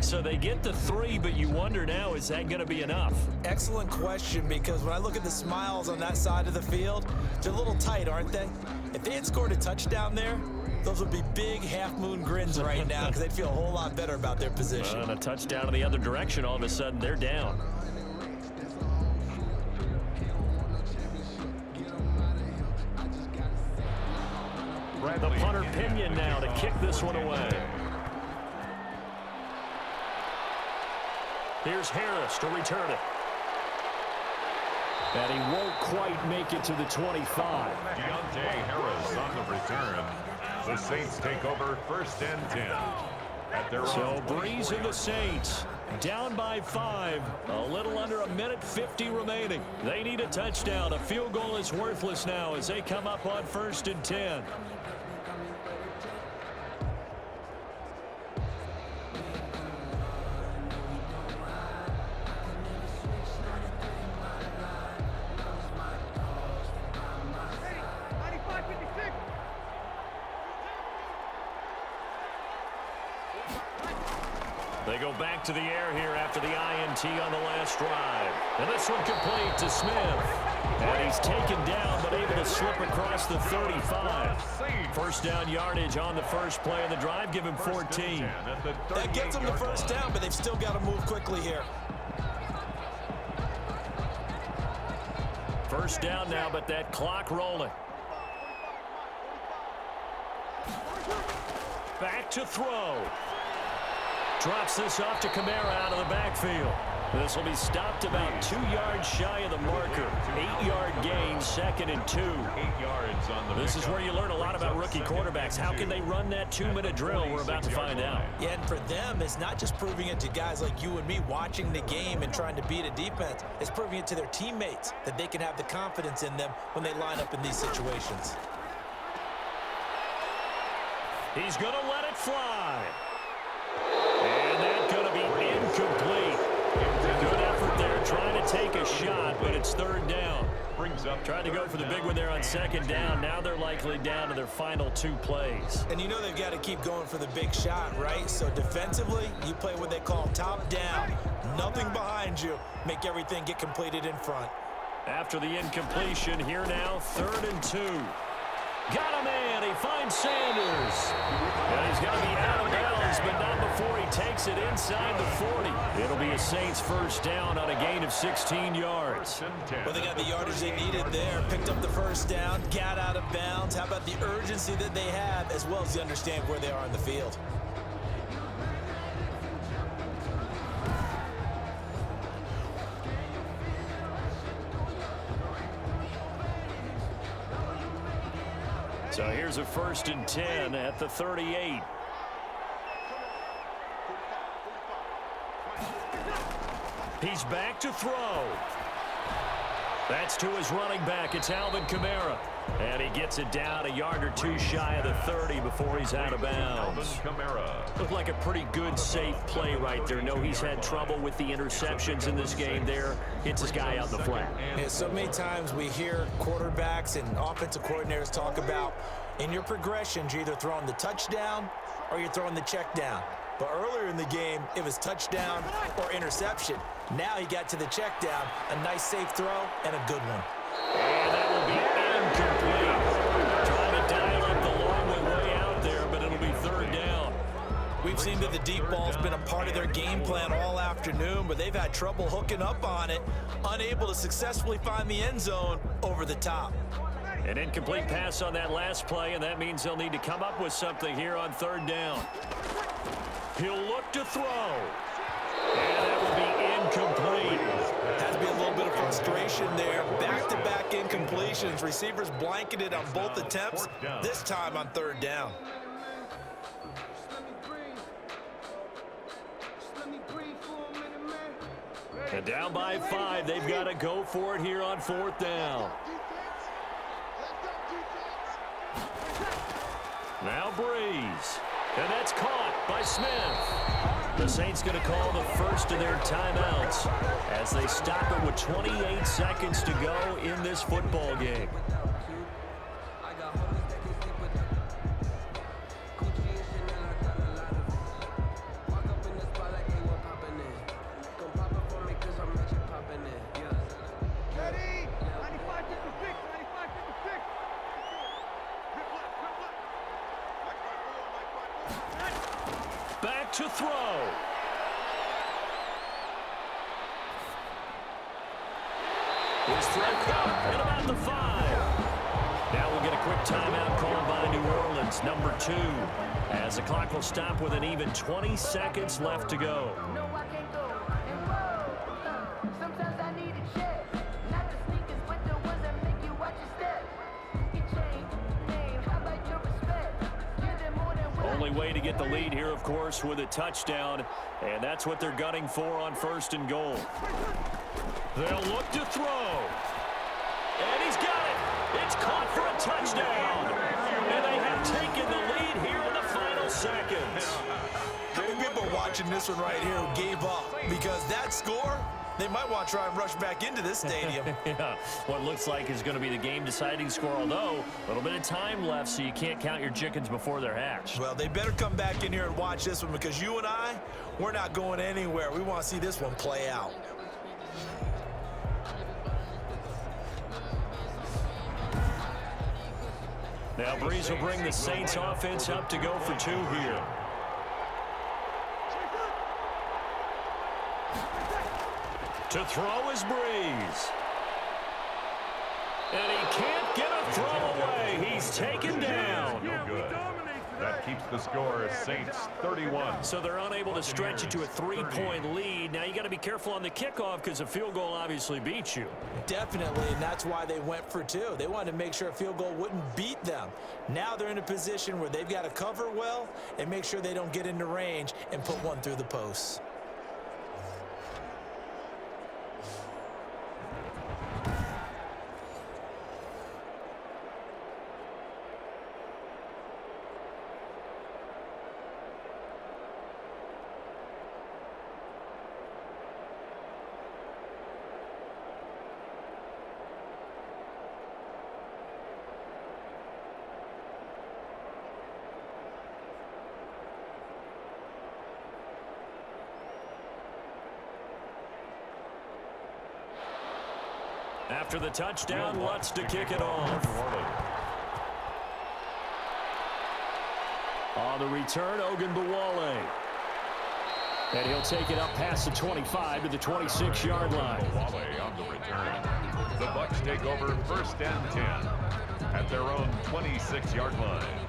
So they get the 3, but you wonder now, is that going to be enough? Excellent question, because when I look at the smiles on that side of the field, they're a little tight, aren't they? If they had scored a touchdown there, those would be big half-moon grins right now because they'd feel a whole lot better about their position. And a touchdown in the other direction, all of a sudden they're down. The punter Pinion now to kick this one away. Here's Harris to return it. And he won't quite make it to the 25. Deontay Harris on the return. The Saints take over 1st and 10. At their So own Breeze and the Saints down by 5. A little under a minute 50 remaining. They need a touchdown. A field goal is worthless now as they come up on 1st and 10. They go back to the air here after the INT on the last drive. And this one complete to Smith. And he's taken down, but able to slip across the 35. First down yardage on the first play of the drive. Give him 14. That gets them the first down, but they've still got to move quickly here. First down now, but that clock rolling. Back to throw. Drops this off to Kamara out of the backfield. This will be stopped about 2 yards shy of the marker. 8-yard gain, 2nd and 2. 8 yards on the This is where you learn a lot about rookie quarterbacks. How can they run that 2-minute drill? We're about to find out. Yeah, and for them, it's not just proving it to guys like you and me watching the game and trying to beat a defense. It's proving it to their teammates that they can have the confidence in them when they line up in these situations. He's going to let it fly. And that's going to be incomplete. Good effort there trying to take a shot, but it's 3rd down. Tried to go for the big one there on 2nd down. Now they're likely down to their final 2 plays. And you know they've got to keep going for the big shot, right? So defensively, you play what they call top down. Nothing behind you. Make everything get completed in front. After the incompletion, here now, 3rd and 2. Got a man. He finds Sanders. And he's going to be out of bounds, but not before he takes it inside the 40. It'll be a Saints first down on a gain of 16 yards. Well, they got the yardage they needed there. Picked up the first down, got out of bounds. How about the urgency that they have, as well as they understand where they are in the field? So here's a 1st and 10 at the 38. He's back to throw. That's to his running back. It's Alvin Kamara. And he gets it down a yard or 2 shy of the 30 before he's out of bounds. Looked like a pretty good, safe play right there. No, he's had trouble with the interceptions in this game there. Hits his guy out in the flat. Yeah, so many times we hear quarterbacks and offensive coordinators talk about in your progressions, you're either throwing the touchdown or you're throwing the check down. But earlier in the game, it was touchdown or interception. Now he got to the check down, a nice safe throw, and a good one. And that will be incomplete. Trying to dial up the long way out there, but it'll be 3rd down. We've seen that the deep ball's been a part of their game plan all afternoon, but they've had trouble hooking up on it, unable to successfully find the end zone over the top. An incomplete pass on that last play, and that means they'll need to come up with something here on 3rd down. He'll look to throw. And that will be incomplete. Has to be a little bit of frustration there. Back-to-back incompletions. Receivers blanketed on both attempts, this time on 3rd down. And down by 5, they've got to go for it here on 4th down. Now Breeze. And that's caught by Smith. The Saints going to call the first of their timeouts as they stop it with 28 seconds to go in this football game. Back to throw. His throw caught at about the 5. Now we'll get a quick timeout called by New Orleans, number 2, as the clock will stop with an even 20 seconds left to go. No, I can't go and roll. Sometimes I need a check. Not the sneakers, but the ones that make you watch your step. Get changed, name, how about your respect? Give them more than what Only way to get the lead here, of course, with a touchdown, and that's what they're gunning for on 1st and goal. They'll look to throw. And he's got it. It's caught for a touchdown. And they have taken the lead here in the final seconds. How many people are watching this one right here who gave up? Because that score, they might want to try and rush back into this stadium. Yeah, what looks like is going to be the game-deciding score, although a little bit of time left, so you can't count your chickens before they're hatched. Well, they better come back in here and watch this one because you and I, we're not going anywhere. We want to see this one play out. Now Breeze will bring the Saints offense up to go for 2 here. To throw is Breeze. And he can't get a throw away. He's taken down. No good. That keeps the score Saints 31. So they're unable to stretch it to a 3-point lead. Now you got to be careful on the kickoff because a field goal obviously beats you. Definitely, and that's why they went for 2. They wanted to make sure a field goal wouldn't beat them. Now they're in a position where they've got to cover well and make sure they don't get into range and put one through the posts. After the touchdown, Lutz to kick it off. On the return, Ogunbowale. And he'll take it up past the 25 to the 26-yard line. Ogunbowale on the return. The Bucs take over 1st and 10 at their own 26-yard line.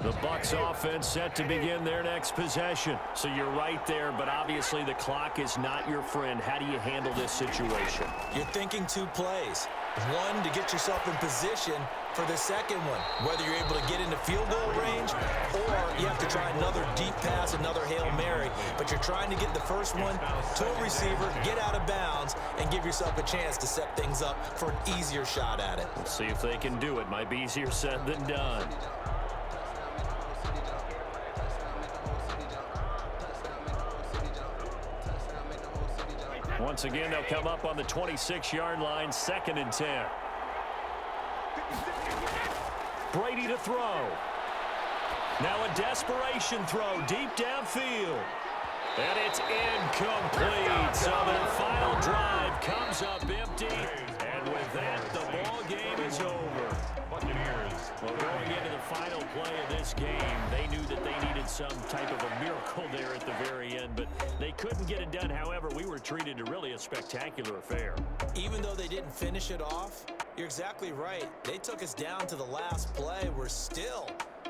The Bucs offense set to begin their next possession. So you're right there, but obviously the clock is not your friend. How do you handle this situation? You're thinking 2 plays. One, to get yourself in position for the second one, whether you're able to get into field goal range or you have to try another deep pass, another Hail Mary. But you're trying to get the first one to a receiver, get out of bounds, and give yourself a chance to set things up for an easier shot at it. We'll see if they can do it. Might be easier said than done. Once again, they'll come up on the 26-yard line, 2nd and 10. Brady to throw. Now a desperation throw deep downfield. And it's incomplete. So their final drive comes up empty. And with that, the ball game is over. Buccaneers. Well, going into the final play of this game, they knew that they needed some type of a miracle there at the very end, but they couldn't get it done. However, we were treated to really a spectacular affair. Even though they didn't finish it off, you're exactly right. They took us down to the last play. We're still,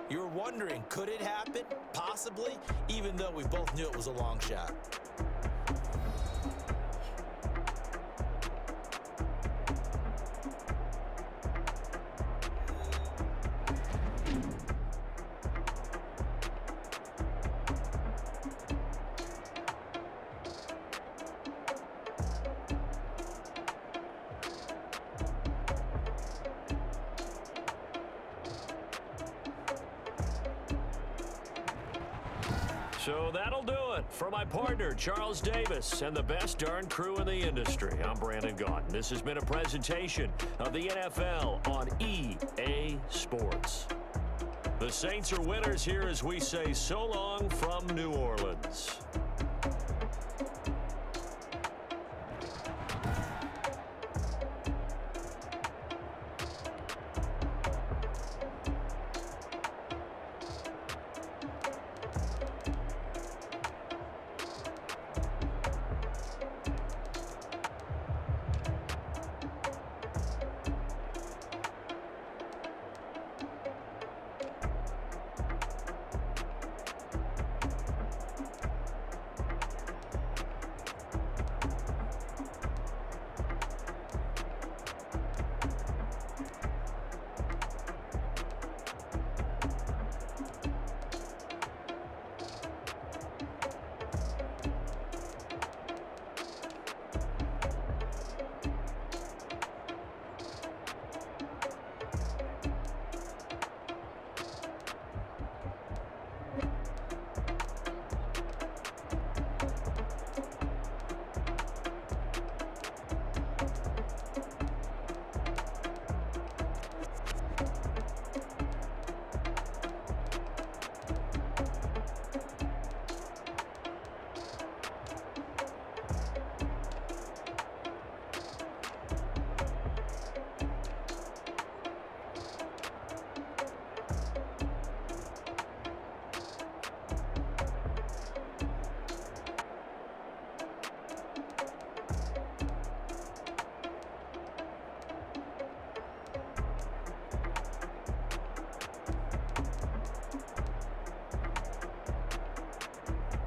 you were wondering, could it happen? Possibly, even though we both knew it was a long shot. So that'll do it. For my partner, Charles Davis, and the best darn crew in the industry, I'm Brandon Gaudin. This has been a presentation of the NFL on EA Sports. The Saints are winners here as we say so long from New Orleans.